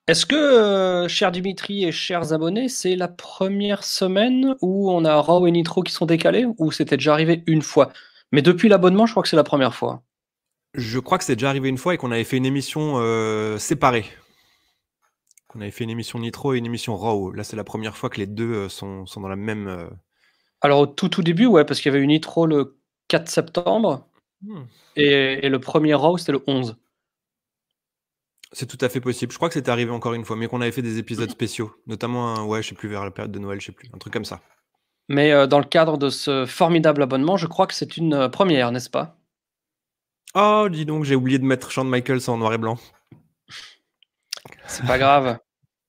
Est-ce que, cher Dimitri et chers abonnés, c'est la première semaine où on a Raw et Nitro qui sont décalés ou c'était déjà arrivé une fois? Mais depuis l'abonnement, je crois que c'est la première fois. Je crois que c'est déjà arrivé une fois et qu'on avait fait une émission séparée. Qu'on avait fait une émission Nitro et une émission Raw. Là, c'est la première fois que les deux sont dans la même. Alors au tout début, ouais, parce qu'il y avait eu Nitro le 4 septembre et le premier Raw, c'était le 11. C'est tout à fait possible. Je crois que c'était arrivé encore une fois, mais qu'on avait fait des épisodes spéciaux, notamment, ouais, je sais plus, vers la période de Noël, je sais plus, un truc comme ça. Mais dans le cadre de ce formidable abonnement, je crois que c'est une première, n'est-ce pas? Oh, dis donc, j'ai oublié de mettre Shawn Michaels en noir et blanc. C'est pas grave.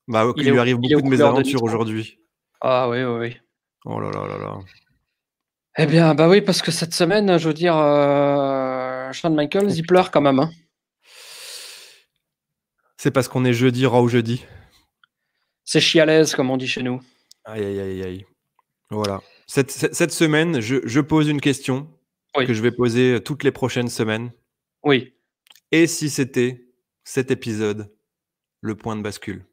Bah, Il il est lui aux arrive beaucoup de couleurs de mésaventures Nitro. aujourd'hui. Ah oui, oui, oui. Oh là là là là. Eh bien, bah oui, parce que cette semaine, je veux dire, Shawn Michaels, il pleure quand même, hein. C'est parce qu'on est jeudi, Raw jeudi. C'est chialaise, comme on dit chez nous. Aïe aïe aïe aïe. Voilà. Cette semaine, je pose une question Oui. que je vais poser toutes les prochaines semaines. Oui. Et si c'était cet épisode, le point de bascule?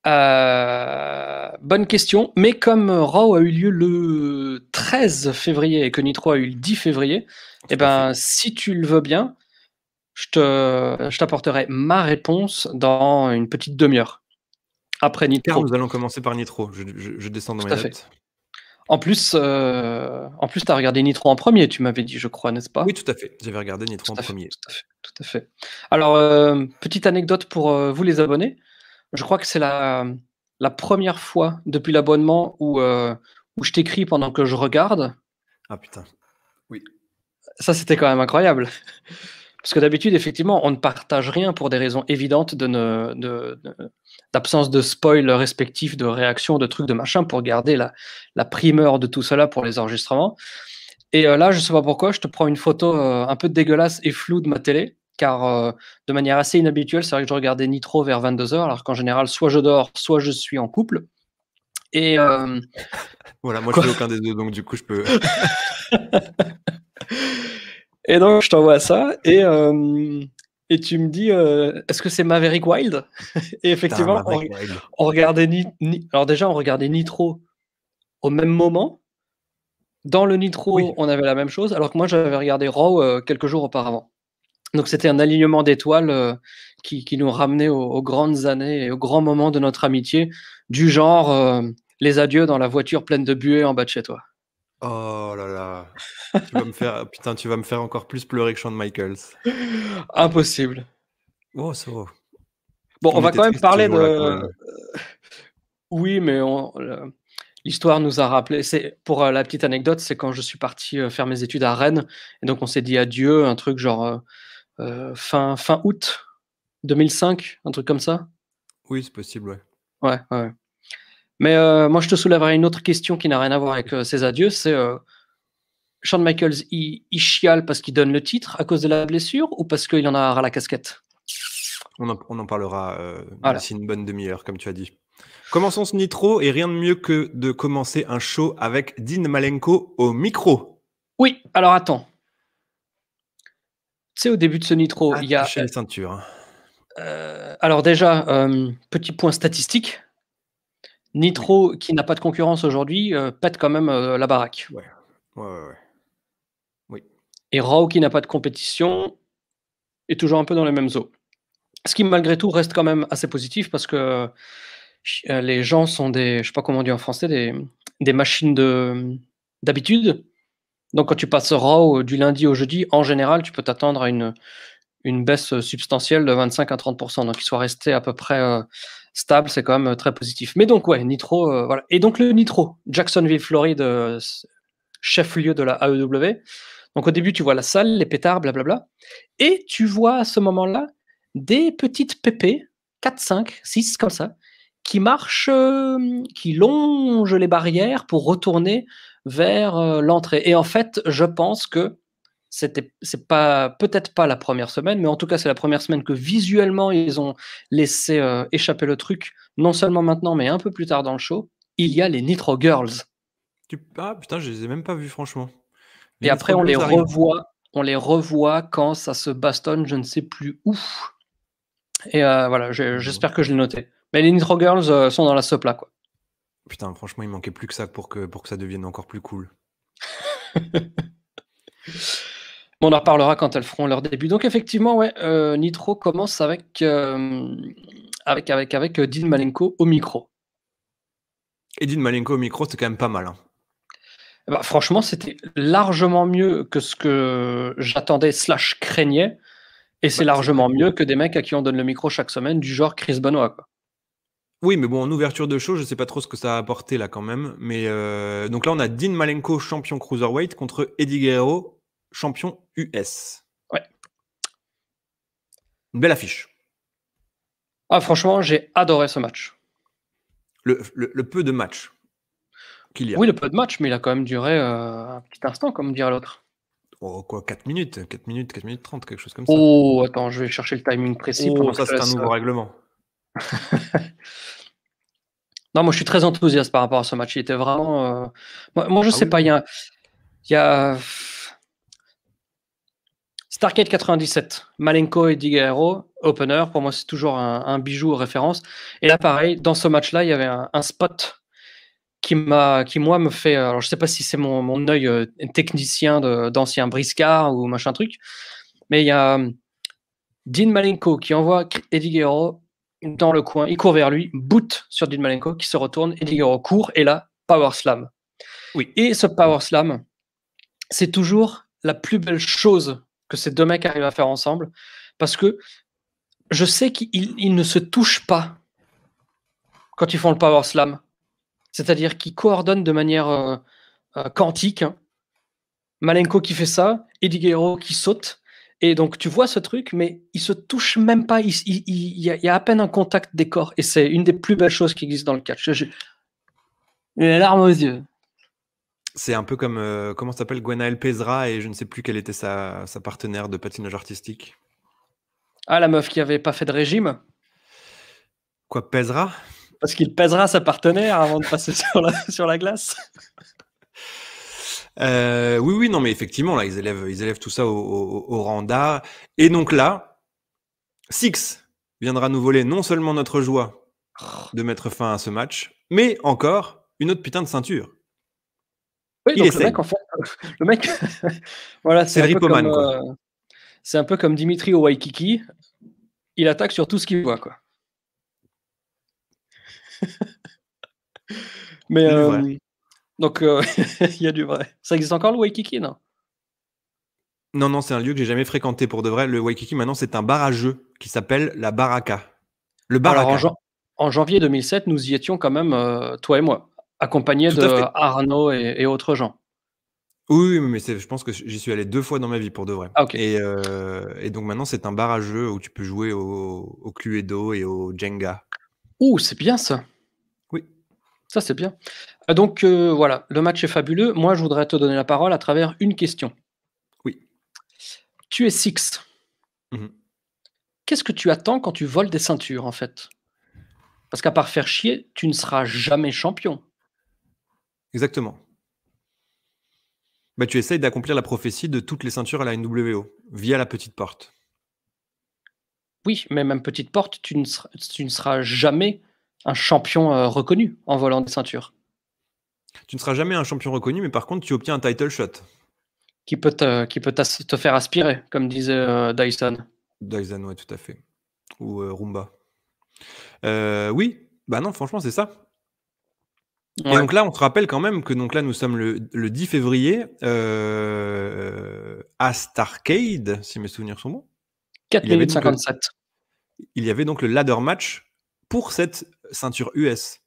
Bonne question. Mais comme Raw a eu lieu le 13 février et que Nitro a eu le 10 février, eh ben, si tu le veux bien, je t'apporterai ma réponse dans une petite demi-heure. Après Car Nitro. nous allons commencer par Nitro. Je descends dans Tout mes à fait. notes. En plus, tu as regardé Nitro en premier, tu m'avais dit, je crois, n'est-ce pas? Oui, tout à fait. J'avais regardé Nitro en Tout à fait, premier. tout à fait, tout à fait. Alors, petite anecdote pour vous les abonnés. Je crois que c'est la première fois depuis l'abonnement où je t'écris pendant que je regarde. Ah putain. Oui. Ça, c'était quand même incroyable. Parce que d'habitude, effectivement, on ne partage rien pour des raisons évidentes d'absence de spoil respectif, de réaction, de trucs, de machin, pour garder la primeur de tout cela pour les enregistrements. Et là, je sais pas pourquoi, je te prends une photo un peu dégueulasse et floue de ma télé, car de manière assez inhabituelle, c'est vrai que je regardais Nitro vers 22h, alors qu'en général, soit je dors, soit je suis en couple. Et voilà, moi je fais aucun des deux, donc du coup je peux. Et donc je t'envoie ça et tu me dis est-ce que c'est Maverick Wild? Et effectivement, on regardait alors déjà on regardait Nitro au même moment. Dans le Nitro, oui. On avait la même chose, alors que moi j'avais regardé Raw quelques jours auparavant. Donc c'était un alignement d'étoiles qui nous ramenait aux grandes années et aux grands moments de notre amitié, du genre les adieux dans la voiture pleine de buée en bas de chez toi. Oh là là. Tu vas me faire encore plus pleurer que Shawn Michaels. Impossible. Oh, ça va. Bon, on va quand même parler de... Même. Oui, mais l'histoire nous a rappelé. Pour la petite anecdote, c'est quand je suis parti faire mes études à Rennes. Et donc, on s'est dit adieu, un truc genre fin août 2005, un truc comme ça. Oui, c'est possible, ouais. Ouais. Mais moi, je te soulèverai une autre question qui n'a rien à voir avec ces adieux. C'est Shawn Michaels, il chiale parce qu'il donne le titre à cause de la blessure ou parce qu'il en a ras la casquette? On en parlera d'ici une bonne demi-heure, comme tu as dit. Commençons ce Nitro, et rien de mieux que de commencer un show avec Dean Malenko au micro. Oui, alors attends. Tu sais, au début de ce Nitro, il y a... les ceintures. Alors déjà, petit point statistique. Nitro, qui n'a pas de concurrence aujourd'hui, pète quand même la baraque. Ouais. Oui. Et Raw, qui n'a pas de compétition, est toujours un peu dans les mêmes eaux. Ce qui, malgré tout, reste quand même assez positif parce que les gens sont des, je sais pas comment on dit en français, des machines d'habitude. Donc quand tu passes Raw du lundi au jeudi, en général, tu peux t'attendre à une baisse substantielle de 25 à 30%. Donc qu'il soit resté à peu près stable, c'est quand même très positif. Mais donc ouais, Nitro, voilà. Et donc le Nitro, Jacksonville, Floride, chef-lieu de la AEW. Donc au début, tu vois la salle, les pétards, blablabla. Et tu vois à ce moment-là des petites pépées, 4, 5, 6 comme ça, qui marchent, qui longent les barrières pour retourner vers l'entrée. Et en fait, je pense que c'est pas peut-être pas la première semaine, mais en tout cas, c'est la première semaine que visuellement, ils ont laissé, échapper le truc. Non seulement maintenant, mais un peu plus tard dans le show, il y a les Nitro Girls Ah putain, je les ai même pas vus franchement. Les et après Nitro Girls arrivent. on les revoit quand ça se bastonne je ne sais plus où et voilà, j'espère que je l'ai noté. Mais les Nitro Girls, sont dans la soupe là, quoi. Putain, franchement, il manquait plus que ça pour que ça devienne encore plus cool. On en reparlera quand elles feront leur début. Donc effectivement, ouais, Nitro commence avec Dean Malenko au micro. Et Dean Malenko au micro, c'est quand même pas mal. Hein. Bah, franchement, c'était largement mieux que ce que j'attendais / craignais. Et c'est largement mieux que des mecs à qui on donne le micro chaque semaine, du genre Chris Benoit, quoi. Oui, mais bon, en ouverture de show, je sais pas trop ce que ça a apporté là quand même. Mais donc là, on a Dean Malenko, champion cruiserweight, contre Eddie Guerrero, champion US. Ouais. Une belle affiche. Ah, franchement, j'ai adoré ce match. Le peu de match qu'il y a. Oui, le peu de match, mais il a quand même duré un petit instant, comme dirait l'autre. Oh, quoi, 4 minutes 30, quelque chose comme ça. Oh, attends, je vais chercher le timing précis. Oh, ça, c'est un nouveau règlement. Non, moi, je suis très enthousiaste par rapport à ce match. Il était vraiment... Moi, je sais pas, il y a... Starrcade 97, Malenko et Eddie Guerrero, opener. Pour moi, c'est toujours un bijou référence. Et là, pareil, dans ce match-là, il y avait un spot qui moi me fait, alors je sais pas si c'est mon œil technicien d'ancien briscard ou machin truc, mais il y a Dean Malenko qui envoie Eddie Guerrero dans le coin, il court vers lui, boot sur Dean Malenko qui se retourne, Eddie Guerrero court et là power slam. Oui. Et ce power slam, c'est toujours la plus belle chose que ces deux mecs arrivent à faire ensemble parce que je sais qu'ils ne se touchent pas quand ils font le power slam. C'est-à-dire qu'ils coordonnent de manière quantique. Hein. Malenko qui fait ça, Eddie Guerrero qui saute. Et donc, tu vois ce truc, mais ils se touchent même pas. Il y a à peine un contact des corps. Et c'est une des plus belles choses qui existent dans le catch. J'ai les larmes aux yeux. C'est un peu comme, comment s'appelle, Gwenaël Pesra, et je ne sais plus quelle était sa partenaire de patinage artistique. Ah, la meuf qui avait pas fait de régime. Quoi, Pesra? Parce qu'il pèsera sa partenaire avant de passer sur la glace. Oui, non, mais effectivement, là, ils élèvent tout ça au rang d'art. Et donc là, Six viendra nous voler non seulement notre joie de mettre fin à ce match, mais encore une autre putain de ceinture. Oui, donc le mec, en fait, voilà, c'est le Ripoman, quoi. C'est un peu comme Dimitri au Waikiki. Il attaque sur tout ce qu'il voit, quoi. Mais donc il y a du vrai. Ça existe encore le Waikiki, non? Non, c'est un lieu que j'ai jamais fréquenté pour de vrai. Le Waikiki, maintenant, c'est un bar à jeux qui s'appelle la Baraka. Le Baraka. Alors en janvier 2007, nous y étions quand même, toi et moi, accompagnés de Arnaud et autres gens. Oui, mais je pense que j'y suis allé 2 fois dans ma vie pour de vrai. Ah, OK. Et donc maintenant, c'est un bar à jeux où tu peux jouer au Cluedo et au Jenga. Ouh, c'est bien ça. Oui. Ça, c'est bien. Donc voilà, le match est fabuleux. Moi, je voudrais te donner la parole à travers une question. Oui. Tu es Six. Mmh. Qu'est-ce que tu attends quand tu voles des ceintures, en fait? Parce qu'à part faire chier, tu ne seras jamais champion. Exactement. Bah, tu essayes d'accomplir la prophétie de toutes les ceintures à la NWO, via la petite porte. Oui, mais même petite porte, tu ne seras jamais un champion, reconnu en volant des ceintures. Tu ne seras jamais un champion reconnu, mais par contre, tu obtiens un title shot. Qui peut te faire aspirer, comme disait, Dyson. Dyson, ouais, tout à fait. Ou Roomba. Oui, bah non, franchement, c'est ça. Ouais. Et donc là, on se rappelle quand même que donc là, nous sommes le 10 février à Starrcade, si mes souvenirs sont bons. 4 minutes 57. Il y avait donc le ladder match pour cette ceinture US.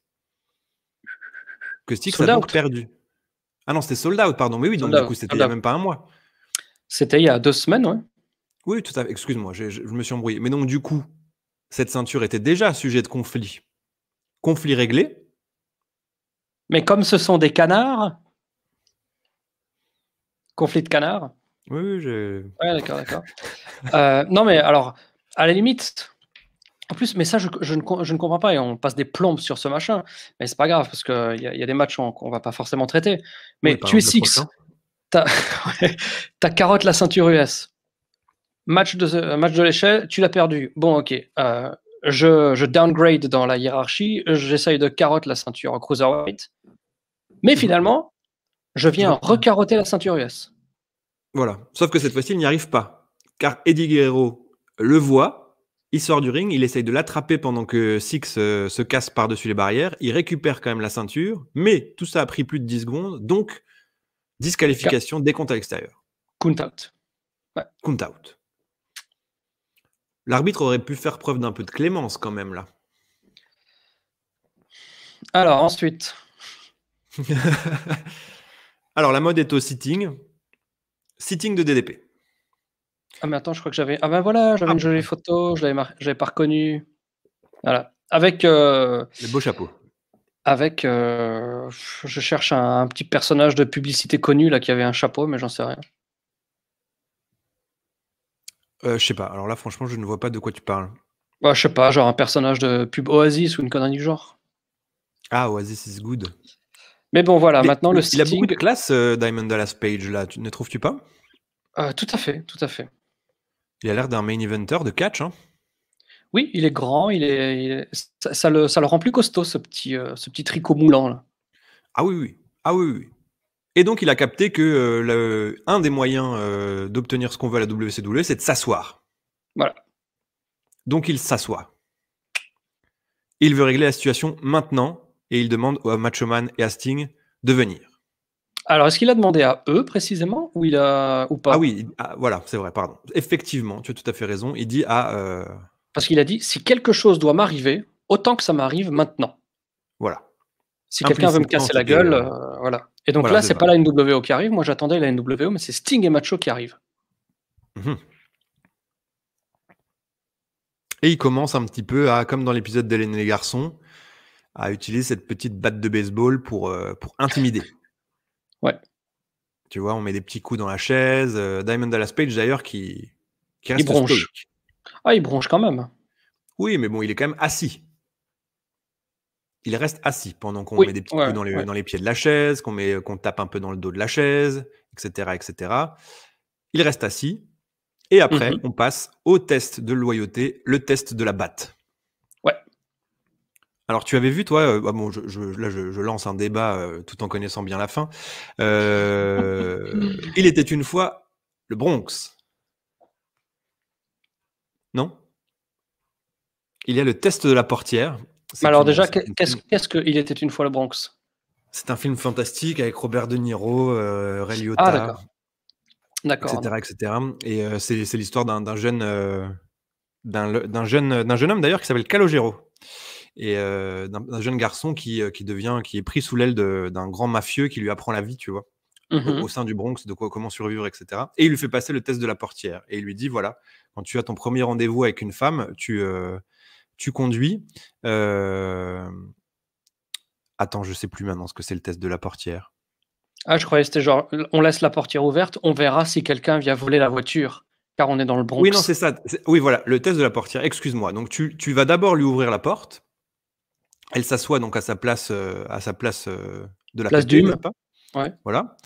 Que Styx a donc perdu. Ah non, c'était sold out, pardon. Mais oui, donc du coup, c'était il n'y a même pas un mois. C'était il y a 2 semaines, ouais. Oui, tout à fait. Excuse-moi, je me suis embrouillé. Mais donc du coup, cette ceinture était déjà sujet de conflit. Conflit réglé. Mais comme ce sont des canards, conflit de canards. Oui, oui, Ouais, d'accord. Non, mais alors, à la limite, en plus, mais ça, je ne comprends pas et on passe des plombes sur ce machin, mais c'est pas grave parce qu'il y a des matchs qu'on va pas forcément traiter. Oui, Mais par tu es exemple le Six, prochain. tu ouais, tu carotte la ceinture US. Match de l'échelle, tu l'as perdu. Bon, OK, je downgrade dans la hiérarchie, j'essaye de carotte la ceinture cruiserweight, mais Mmh. finalement, je Je viens recarotter la ceinture US. Voilà. Sauf que cette fois-ci, il n'y arrive pas. Car Eddie Guerrero le voit, il sort du ring, il essaye de l'attraper pendant que Six se casse par-dessus les barrières. Il récupère quand même la ceinture, mais tout ça a pris plus de 10 secondes, donc Ca disqualification, décompte à l'extérieur. Count out. Ouais. Count out. L'arbitre aurait pu faire preuve d'un peu de clémence quand même là. Alors ensuite, Alors la mode est au sitting. Sitting de DDP. ah mais attends, je crois que j'avais, ah ben voilà, j'avais Ah, une jolie photo, j'avais pas reconnu. Voilà. le beau chapeau. Avec, je cherche un petit personnage de publicité connu là qui avait un chapeau, mais j'en sais rien. Je sais pas. Alors là, franchement, je ne vois pas de quoi tu parles. Bah, je sais pas, genre un personnage de pub Oasis ou une connerie du genre. Ah, Oasis is good. Mais bon voilà, Mais maintenant le il a beaucoup de sitting, classe, Diamond Dallas Page là, ne trouves-tu pas? tout à fait, tout à fait. Il a l'air d'un main eventer de catch, hein. Oui, il est grand, ça le rend plus costaud ce petit tricot moulant là. Ah oui, oui. Ah oui, oui. Et donc il a capté que, un des moyens, d'obtenir ce qu'on veut à la WCW, c'est de s'asseoir. Voilà. Donc il s'assoit. Il veut régler la situation maintenant et il demande à Macho Man et à Sting de venir. Alors est-ce qu'il a demandé à eux précisément ou Ah pas? oui, ah voilà, c'est vrai, pardon. Effectivement, tu as tout à fait raison. Il dit à, Parce qu'il a dit: «Si quelque chose doit m'arriver, autant que ça m'arrive maintenant. voilà, Si quelqu'un veut me implicitement, casser la c'était, gueule, voilà». Et donc voilà, là, c'est c'est ça. pas la NWO qui arrive. Moi, j'attendais la NWO, mais c'est Sting et Macho qui arrivent. Mmh. Et il commence un petit peu à, comme dans l'épisode d'Hélène et les garçons, à utiliser cette petite batte de baseball pour intimider. Ouais. Tu vois, on met des petits coups dans la chaise, Diamond Dallas Page d'ailleurs qui Il reste bronche. stoïque. Ah, il bronche quand même. Oui, mais bon, il est quand même assis. Il reste assis pendant qu'on Oui, met des petits coups ouais, ouais. dans les pieds de la chaise, qu'on tape un peu dans le dos de la chaise, et cetera, et cetera. Il reste assis et après, Mmh. on passe au test de loyauté, le test de la batte. Ouais. Alors, tu avais vu, toi, bah bon, je lance un débat tout en connaissant bien la fin. Il était une fois le Bronx, non? Il y a le test de la portière. Mais alors déjà, qu'est C'est une qu'est-ce film, qu'est-ce que Il était une fois le Bronx? c'est un film fantastique avec Robert De Niro, Ray Ah Liotta, d'accord, d'accord, etc., etc. Et c'est l'histoire d'un jeune, d'un jeune homme d'ailleurs qui s'appelle Calogero et d'un jeune garçon qui est pris sous l'aile d'un grand mafieux qui lui apprend la vie, tu vois, au Mmh. sein du Bronx, de quoi, comment survivre, etc. Et il lui fait passer le test de la portière et il lui dit voilà, quand tu as ton premier rendez-vous avec une femme, tu conduis. Attends, je sais plus maintenant ce que c'est le test de la portière. Ah, je croyais que c'était genre, on laisse la portière ouverte, on verra si quelqu'un vient voler la voiture, car on est dans le Oui, non, c'est Bronx. ça. Oui, voilà, le test de la portière. Excuse-moi. Donc, tu vas d'abord lui ouvrir la porte. Elle s'assoit donc à sa place de la Place PT, n'est-ce d'Hume, pas? ouais. Voilà.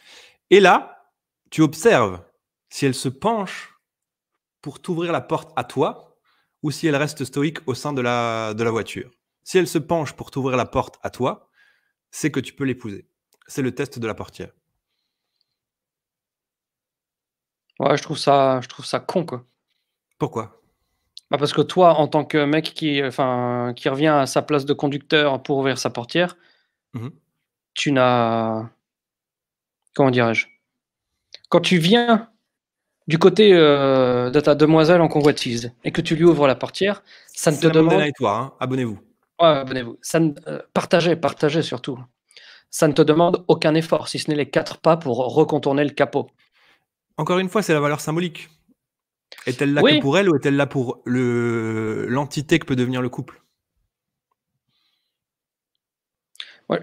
Et là, tu observes si elle se penche pour t'ouvrir la porte à toi ou si elle reste stoïque au sein de la voiture. Si elle se penche pour t'ouvrir la porte à toi, c'est que tu peux l'épouser. C'est le test de la portière. Ouais, je trouve ça con, quoi. Pourquoi? Bah, parce que toi, en tant que mec qui revient à sa place de conducteur pour ouvrir sa portière, Mmh. tu n'as comment dirais-je? Quand tu viens du côté, de ta demoiselle en convoitise et que tu lui ouvres la portière, ça ne C'est te la Monday demande Night War, hein, abonnez-vous. ouais, abonnez-vous. Ça ne partagez surtout. Ça ne te demande aucun effort, si ce n'est les 4 pas pour recontourner le capot. Encore une fois, c'est la valeur symbolique. Est-elle là que Oui, pour elle ou est-elle là pour l'entité que peut devenir le couple? ouais,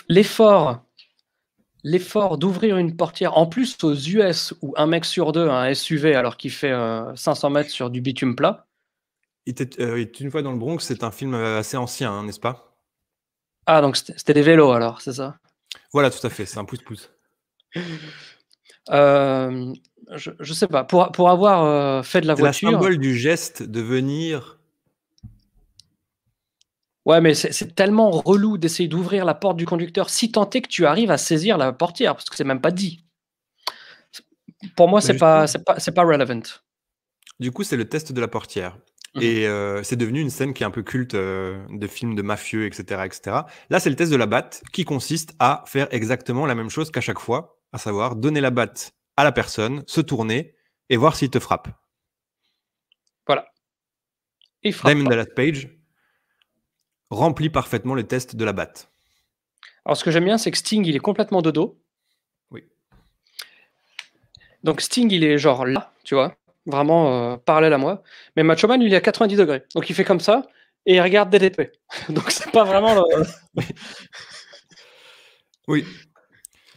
l'effort l'effort d'ouvrir une portière, en plus aux US où un mec sur deux a un SUV alors qu'il fait 500 mètres sur du bitume plat. Il était une fois dans le Bronx, c'est un film assez ancien, hein, n'est-ce pas? Ah, donc c'était des vélos alors, c'est ça? Voilà, tout à fait, c'est un pouce-pouce. Je sais pas. Pour avoir fait de la C'est la voiture. symbole du geste de venir. Ouais, mais c'est tellement relou d'essayer d'ouvrir la porte du conducteur si tant est que tu arrives à saisir la portière, parce que c'est même pas dit. Pour moi, c'est pas relevant. Du coup, c'est le test de la portière. Mhm. Et c'est devenu une scène qui est un peu culte de films de mafieux, etc., etc. Là, c'est le test de la batte qui consiste à faire exactement la même chose qu'à chaque fois, à savoir donner la batte à la personne, se tourner et voir s'il te frappe. Voilà. Il frappe Diamond pas. Dallas Page remplit parfaitement le test de la batte. Alors, ce que j'aime bien, c'est que Sting, il est complètement de dos. Oui. Donc, Sting, il est genre là, tu vois, vraiment parallèle à moi. Mais Macho Man, il est à 90 degrés. Donc, il fait comme ça et il regarde DDP. Donc, c'est pas vraiment le. Oui.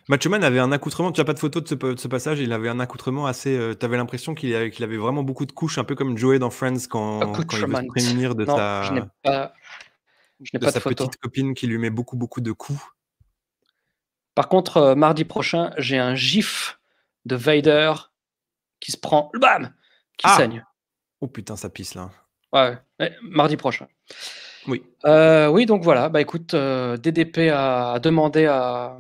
Macho Man avait un accoutrement, tu n'as pas de photo de ce passage, il avait un accoutrement assez. Tu avais l'impression qu'il avait vraiment beaucoup de couches, un peu comme Joey dans Friends quand il veut se Accoutrement. prémunir de Non, je n'ai pas de photo. petite copine qui lui met beaucoup, beaucoup de coups. Par contre, mardi prochain, j'ai un gif de Vader qui se prend, bam, qui saigne. Oh putain, ça pisse là. Ouais, mardi prochain. Oui. Oui, donc voilà. Bah écoute, DDP a demandé à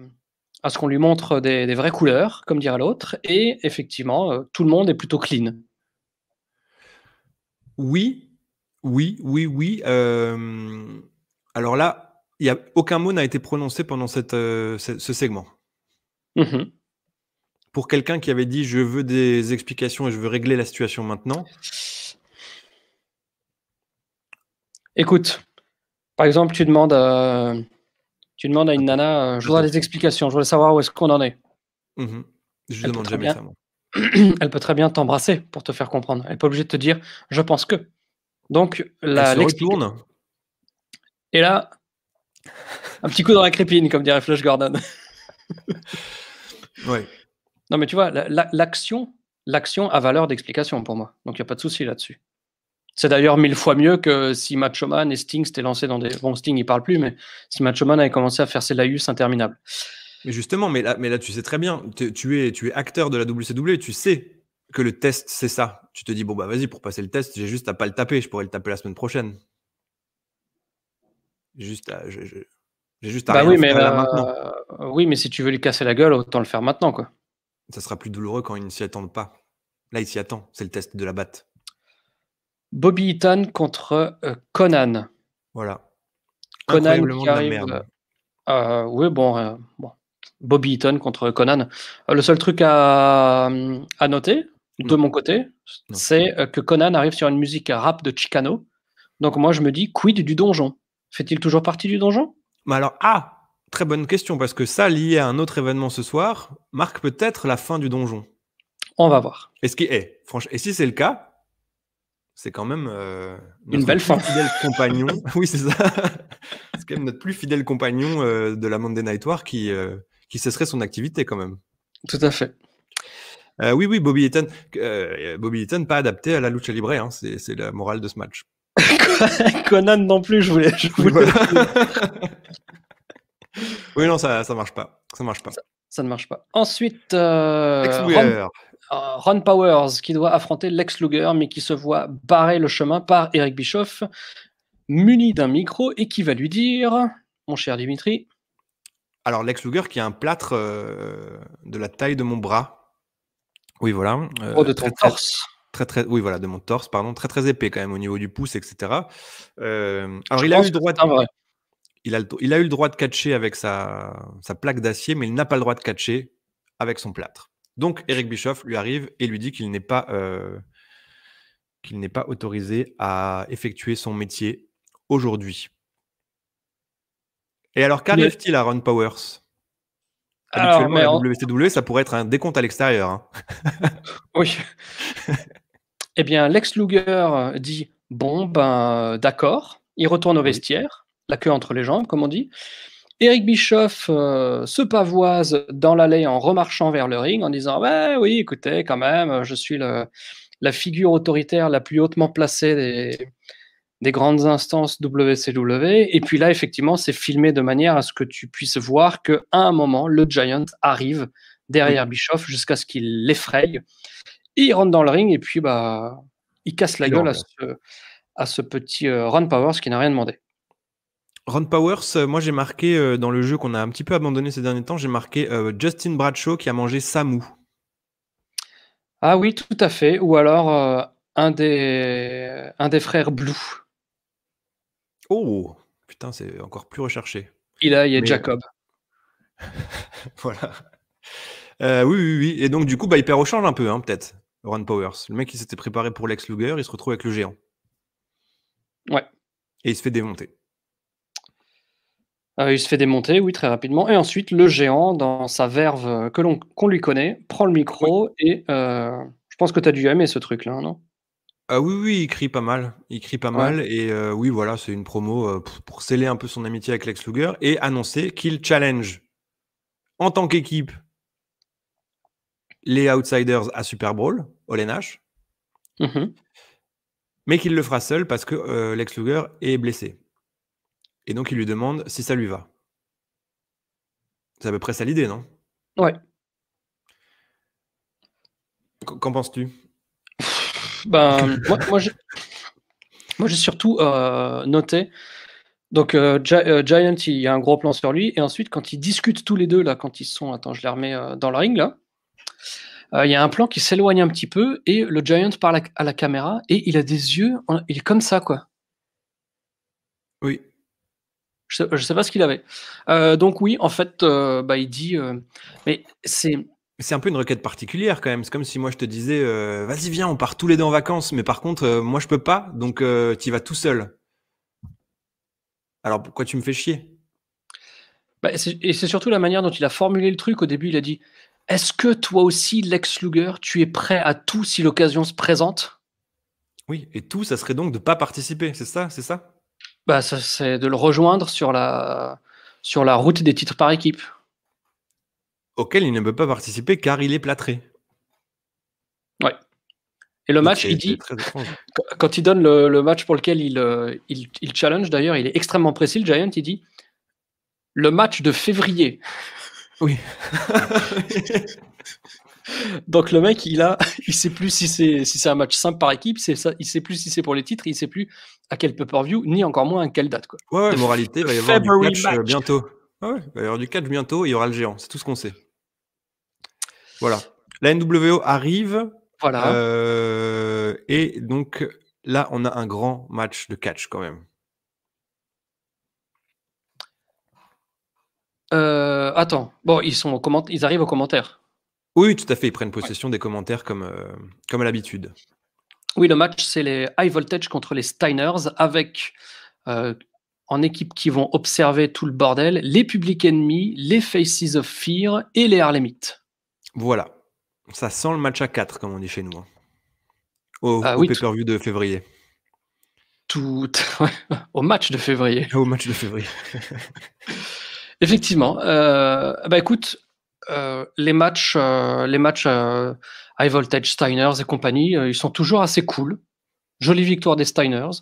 ce qu'on lui montre des vraies couleurs, comme dirait l'autre, et effectivement, tout le monde est plutôt clean. Oui, oui, oui, oui. Alors là, aucun mot n'a été prononcé pendant ce segment. Mhm. Pour quelqu'un qui avait dit je veux des explications et je veux régler la situation maintenant. Écoute, par exemple, tu demandes à une nana, je voudrais des explications, je voudrais savoir où est-ce qu'on en est. Je Elle peut demande très jamais bien, ça, moi. elle peut très bien t'embrasser pour te faire comprendre. Elle n'est pas obligée de te dire, je pense que. Donc, Elle se l'explication. retourne. Et là, un petit coup dans la crépine, comme dirait Flash Gordon. Ouais. Non, mais tu vois, l'action a valeur d'explication pour moi. Donc, il n'y a pas de souci là-dessus. C'est d'ailleurs 1000 fois mieux que si Macho Man et Sting s'étaient lancés dans des. Bon, Sting, il parle plus, mais si Macho Man avait commencé à faire ses laïus interminables. Mais justement, mais là, tu sais très bien, tu es acteur de la WCW, tu sais que le test, c'est ça. Tu te dis, bon, bah vas-y, pour passer le test, j'ai juste à pas le taper, je pourrais le taper la semaine prochaine. J'ai juste à Bah rien oui, mais faire là maintenant. oui, mais si tu veux lui casser la gueule, autant le faire maintenant, quoi. Ça sera plus douloureux quand il ne s'y attendent pas. Là, il s'y attend, c'est le test de la batte. Bobby Eaton contre Conan. Voilà. Conan Incroyablement qui de la arrive. merde. Oui, bon. Bobby Eaton contre Conan. Le seul truc à noter, de Non. mon côté, Non. c'est que Conan arrive sur une musique rap de Chicano. Donc moi, je me dis, quid du donjon? Fait-il toujours partie du donjon? Mais alors, très bonne question, parce que ça, lié à un autre événement ce soir, marque peut-être la fin du donjon. On va voir. Et si c'est le cas, c'est quand même Une belle fin. fidèle compagnon. Oui, c'est ça. C'est quand même notre plus fidèle compagnon de la Monday Night War qui cesserait son activité quand même. Tout à fait. Oui, Bobby Eaton. Bobby Eaton, pas adapté à la lucha libre, hein, c'est la morale de ce match. Conan non plus, je voulais. Oui, voilà. Oui, non, ça marche pas. Ça marche pas. Ça ne marche pas. Ensuite, Ron Powers qui doit affronter Lex Luger, mais qui se voit barrer le chemin par Eric Bischoff, muni d'un micro et qui va lui dire, mon cher Dimitri. Alors, Lex Luger qui a un plâtre de la taille de mon bras. Oui, voilà. De ton torse. Oui, voilà, de mon torse, pardon. Très, très épais quand même au niveau du pouce, etc. Alors, il a eu le droit de catcher avec sa plaque d'acier, mais il n'a pas le droit de catcher avec son plâtre. Donc, Eric Bischoff lui arrive et lui dit qu'il n'est pas autorisé à effectuer son métier aujourd'hui. Et alors, qu'arrive-t-il à Ron Powers? Habituellement, la WCW, ça pourrait être un décompte à l'extérieur. Hein. Oui. Eh bien, Lex Luger dit bon, ben, d'accord. Il retourne au vestiaire, la queue entre les jambes, comme on dit. Eric Bischoff se pavoise dans l'allée en remarchant vers le ring en disant ouais, oui, écoutez, quand même, je suis la figure autoritaire la plus hautement placée des grandes instances WCW. Et puis là, effectivement, c'est filmé de manière à ce que tu puisses voir qu'à un moment, le Giant arrive derrière Bischoff jusqu'à ce qu'il l'effraie. Et il rentre dans le ring et puis bah, il casse la gueule à ce petit Ron Powers qui n'a rien demandé. Ron Powers, moi j'ai marqué dans le jeu qu'on a un petit peu abandonné ces derniers temps, j'ai marqué Justin Bradshaw qui a mangé Samu. Ah oui, tout à fait. Ou alors un des frères Blue. Oh putain, c'est encore plus recherché. Eli et Mais Jacob. voilà. Oui. Et donc du coup, bah, il perd au change un peu, hein, peut-être, Ron Powers. Le mec, il s'était préparé pour Lex Luger, il se retrouve avec le géant. Ouais. Et il se fait démonter. Il se fait démonter, oui, très rapidement. Et ensuite, le géant, dans sa verve qu'on lui connaît, prend le micro et je pense que tu as dû aimer ce truc-là, non? Ah oui, il crie pas mal. Il crie pas Ouais. mal et oui, voilà, c'est une promo pour sceller un peu son amitié avec Lex Luger et annoncer qu'il challenge en tant qu'équipe les Outsiders à Super Brawl, Hall & Nash, mais qu'il le fera seul parce que Lex Luger est blessé. Et donc il lui demande si ça lui va. C'est à peu près ça l'idée, non? Ouais. Qu'en penses-tu? Ben, moi, j'ai surtout noté. Donc, Giant, il y a un gros plan sur lui. Et ensuite, quand ils discutent tous les deux, là, quand ils sont. Attends, je les remets dans le ring, là. Il y a un plan qui s'éloigne un petit peu et le Giant parle à la caméra et il a des yeux. Il est comme ça, quoi. Oui. Je sais pas ce qu'il avait. Donc, oui, en fait, bah, il dit. Mais c'est. C'est un peu une requête particulière quand même. C'est comme si moi je te disais vas-y viens, on part tous les deux en vacances, mais par contre moi je peux pas, donc tu y vas tout seul. Alors pourquoi tu me fais chier? Bah, et c'est surtout la manière dont il a formulé le truc. Au début, il a dit est-ce que toi aussi, Lex Luger, tu es prêt à tout si l'occasion se présente? Oui, et tout, ça serait donc de pas participer, c'est ça, c'est ça? Bah, ça, c'est de le rejoindre sur la route des titres par équipe. Auquel il ne peut pas participer car il est plâtré. Ouais. Et le Donc match, il c'est dit, très étrange. quand il donne le match pour lequel il challenge, d'ailleurs, il est extrêmement précis, le Giant, il dit le match de février. Oui. Donc le mec, il sait plus si c'est un match simple par équipe, il sait plus si c'est pour les titres, il sait plus à quel pay-per-view, ni encore moins à quelle date, quoi. Ouais, The moralité, il va y avoir du February catch match. bientôt. Ouais, il va y avoir du catch bientôt, il y aura le géant, c'est tout ce qu'on sait. Voilà. La NWO arrive. Voilà. Et donc là, on a un grand match de catch quand même. Attends. Bon, ils arrivent aux commentaires. Oui, tout à fait. Ils prennent possession des commentaires comme à l'habitude. Oui, le match, c'est les High Voltage contre les Steiners avec en équipe qui vont observer tout le bordel, les Public Enemy, les Faces of Fear et les Harlemites. Voilà. Ça sent le match à 4, comme on dit chez nous. Hein. Au Oui, pay-per-view de février. au match de février. Au match de février. Effectivement. Bah écoute, les matchs High Voltage, Steiners et compagnie, ils sont toujours assez cool. Jolie victoire des Steiners.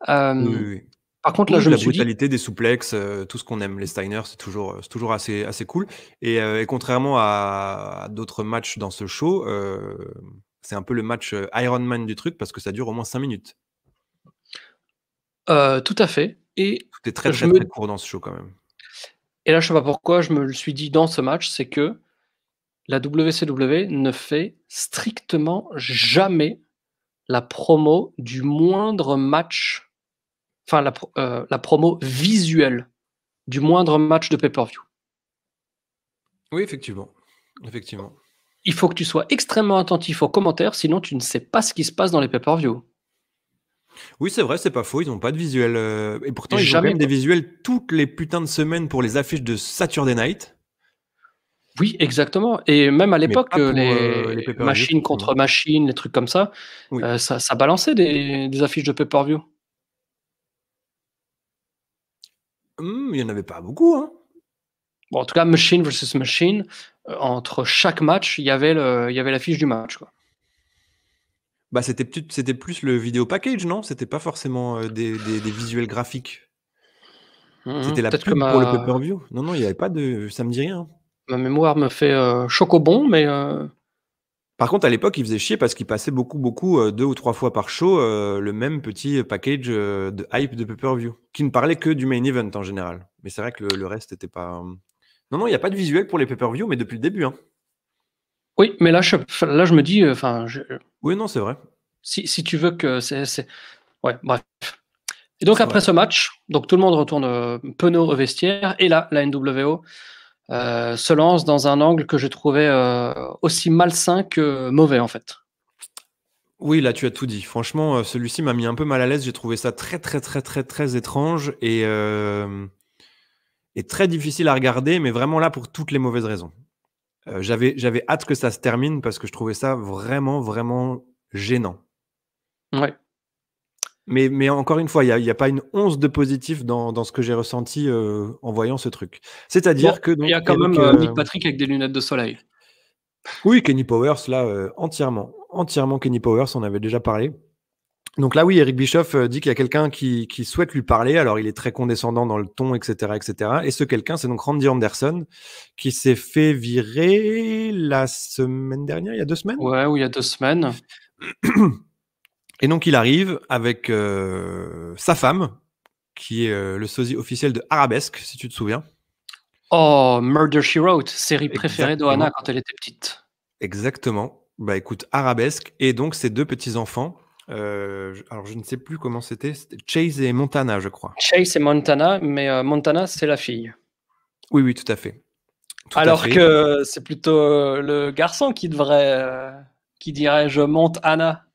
Oui. Par contre, là, Oui, je me la suis dit. brutalité des souplexes, tout ce qu'on aime. Les Steiners, c'est toujours assez cool. Et contrairement à d'autres matchs dans ce show, c'est un peu le match Iron Man du truc parce que ça dure au moins 5 minutes. Tout à fait. Et Tout est très, je très, me très court dans ce show quand même. Et là, je sais pas pourquoi, je me le suis dit dans ce match, c'est que la WCW ne fait strictement jamais la promo du moindre match, enfin la promo visuelle du moindre match de pay-per-view. Oui, effectivement. Effectivement. Il faut que tu sois extrêmement attentif aux commentaires, sinon tu ne sais pas ce qui se passe dans les pay-per-view. Oui, c'est vrai, c'est pas faux, ils ont pas de visuel, et pourtant ils ont quand Jamais, même des quoi. visuels toutes les putains de semaines pour les affiches de Saturday Night. Oui, exactement. Et même à Mais l'époque, pas pour, les les pay-per-view, machines effectivement. contre machines, les trucs comme ça, Oui. ça balançait des affiches de pay-per-view. Il y en avait pas beaucoup, hein. Bon, en tout cas, machine versus machine, entre chaque match, il y avait l'affiche du match, quoi. Bah, c'était plus le vidéo package, non? C'était pas forcément, des visuels graphiques. C'était la Peut-être que pub pour le pay-per-view. Non, non, il y avait pas de ça me dit rien. ma mémoire me fait, chocobon, mais Par contre, à l'époque, ils faisaient chier parce qu'ils passaient beaucoup, 2 ou 3 fois par show, le même petit package, de hype de pay-per-view, qui ne parlait que du main event en général. Mais c'est vrai que le reste était pas, non, non, il y a pas de visuel pour les pay-per-view, mais depuis le début, hein. oui, mais là, je me dis, enfin, Oui, non, c'est vrai. si tu veux que c'est ouais, bref. Et donc C'est après vrai. ce match, donc tout le monde retourne, penaud au vestiaire et là, la NWO, se lance dans un angle que j'ai trouvé, aussi malsain que mauvais, en fait. Oui, là, tu as tout dit. Franchement, celui-ci m'a mis un peu mal à l'aise. J'ai trouvé ça très, très, très, très, très étrange et très difficile à regarder, mais vraiment là pour toutes les mauvaises raisons. J'avais hâte que ça se termine parce que je trouvais ça vraiment, vraiment gênant. Ouais. Mais encore une fois, il y a pas une once de positif dans ce que j'ai ressenti, en voyant ce truc. Bon, C'est-à-dire que il y donc a quand Eric, même, Nick Patrick avec des lunettes de soleil. oui, Kenny Powers là, entièrement Kenny Powers, on avait déjà parlé. Donc là, oui, Eric Bischoff, dit qu'il y a quelqu'un qui souhaite lui parler. Alors il est très condescendant dans le ton et cetera et cetera et ce quelqu'un, c'est donc Randy Anderson qui s'est fait virer la semaine dernière, il y a 2 semaines? Ouais, ou il y a 2 semaines. Et donc il arrive avec, sa femme qui est, le sosie officiel de Arabesque, si tu te souviens? Oh, Murder, She Wrote, série préférée d'Ohana Exactement, quand elle était petite. exactement. Bah, écoute, Arabesque et donc ses 2 petits-enfants, alors je ne sais plus comment c'était Chase et Montana, je crois. Chase et Montana, mais Montana, c'est la fille. Oui, oui, tout à fait. Tout à Alors fait. que c'est plutôt, le garçon qui dirait: «Je monte Anna».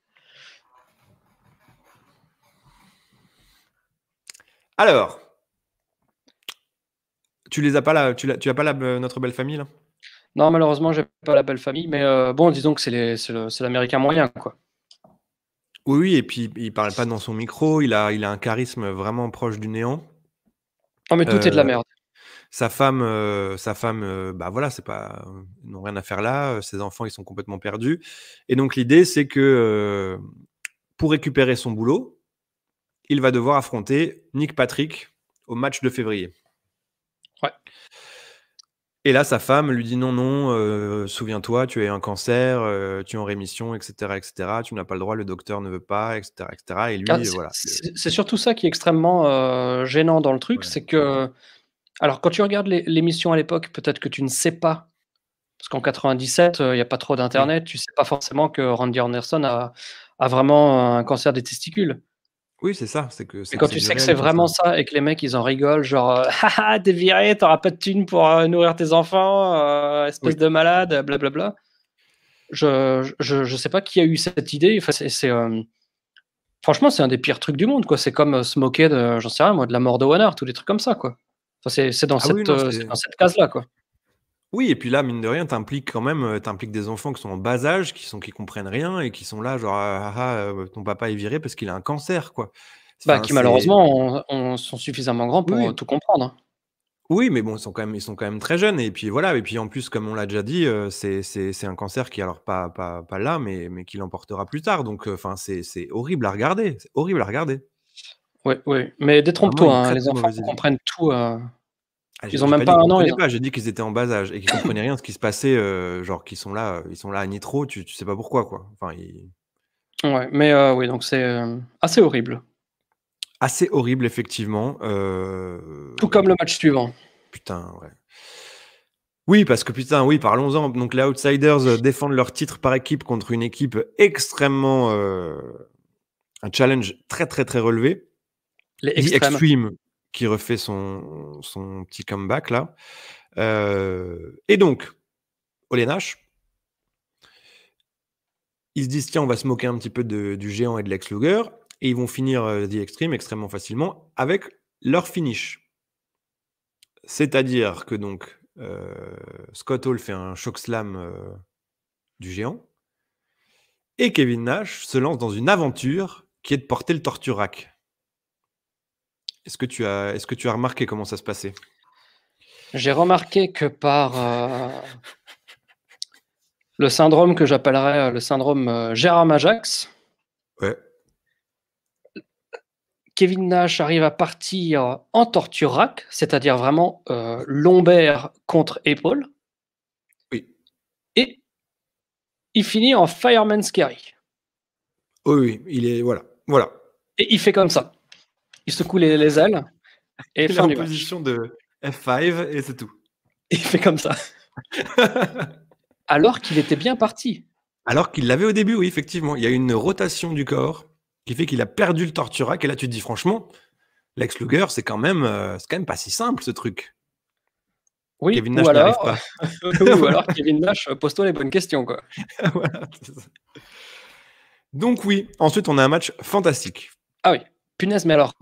Alors, tu les as pas là, tu as pas la notre belle famille là? Non, malheureusement, j'ai pas la belle famille, mais bon, disons que c'est l'américain moyen, quoi. Oui, oui et puis il parle pas dans son micro, il a un charisme vraiment proche du néant. Non, mais tout est de la Heu, merde. sa femme, bah, voilà, c'est pas ils n'ont rien à faire là, ses enfants, ils sont complètement perdus et donc l'idée, c'est que, pour récupérer son boulot, il va devoir affronter Nick Patrick au match de février. Ouais. Et là, sa femme lui dit: «Non, non, souviens-toi, tu as eu un cancer, tu es en rémission et cetera. Tu n'as pas le droit, le docteur ne veut pas» et cetera et Ah, lui, voilà, le c'est surtout ça qui est extrêmement, gênant dans le truc, ouais. c'est que alors quand tu regardes l'émission à l'époque, peut-être que tu ne sais pas, parce qu'en 97, il y a pas trop Oui. d'internet, tu sais pas forcément que Randy Anderson a vraiment un cancer des testicules. Oui, c'est ça, c'est que Mais c'est que quand c'est tu du sais que c'est réel tout ça. vraiment ça et que les mecs, ils en rigolent, genre, «Ha tu viré, tu auras pas de thunes pour, nourrir tes enfants, Oui. espèce de malade, blablabla». Je sais pas qui a eu cette idée, enfin, franchement, c'est un des pires trucs du monde, quoi. C'est comme, se moquer de, j'en sais rien moi, de la mort de Weiner, tous les trucs comme ça, quoi. Enfin, Ah oui, non, c'est c'est dans cette case-là, quoi. oui et puis là, mine de rien, t'impliques quand même, tu des enfants qui sont en bas âge, qui comprennent rien et qui sont là genre: «Ah ah ah, ton papa est viré parce qu'il a un cancer», quoi. Bah, Enfin, qui c'est malheureusement sont suffisamment grands oui, pour, oui. tout comprendre, hein. Oui, mais bon, ils sont quand même très jeunes et puis voilà et puis en plus, comme on l'a déjà dit, c'est un cancer qui alors pas là, mais qui l'emportera plus tard donc enfin, c'est horrible à regarder, c'est horrible à regarder. Ouais, ouais, mais Vraiment détrompe-toi, une hein, très, les très enfants mauvaise idée. comprennent tout, Ah, j'ai ils ont j'ai même pas dit pas qu'ils 1 an, comprenaient ils ont pas, j'ai dit qu'ils étaient en bas âge et qu'ils comprenaient rien de ce qui se passait, genre qu'ils sont là à Nitro, tu sais pas pourquoi, quoi. Enfin, ils ouais, mais oui, donc c'est, assez horrible. assez horrible effectivement, Tout comme le match suivant. putain, ouais. Oui, parce que putain, oui, parlons-en. Donc les Outsiders, défendent leur titre par équipe contre une équipe extrêmement, un challenge très, très, très relevé. Les The extrêmes. Extreme qui refait son petit comeback là, et donc Ole Nash, ils se disent: «Tiens, on va se moquer un petit peu du géant et de Lex Luger» et ils vont finir, The Extreme extrêmement facilement avec leur finish. C'est-à-dire que donc, Scott Hall fait un chokeslam, du géant et Kevin Nash se lance dans une aventure qui est de porter le torture rack. Est-ce que tu as remarqué comment ça se passait? J'ai remarqué que par le syndrome que j'appellerais le syndrome Gérard Majax, Ouais. Kevin Nash arrive à partir en torture rack, c'est-à-dire vraiment lombaire contre épaule, Oui. et il finit en fireman's carry. Oui, il est voilà. Et il fait comme ça. Il secoue les ailes et Il est fin en du match. position de F5 et c'est tout. Et il fait comme ça. Alors qu'il était bien parti. Alors qu'il l'avait au début, oui, effectivement. Il y a une rotation du corps qui fait qu'il a perdu le torture rack et là tu te dis franchement, Lex Luger, c'est quand même pas si simple ce truc. Oui, Kevin ou Nash n'y arrive alors, pas. oui, ou alors Kevin Nash, pose-toi les bonnes questions, quoi. Voilà, c'est ça. Donc oui, ensuite on a un match fantastique. Ah oui, punaise, mais alors,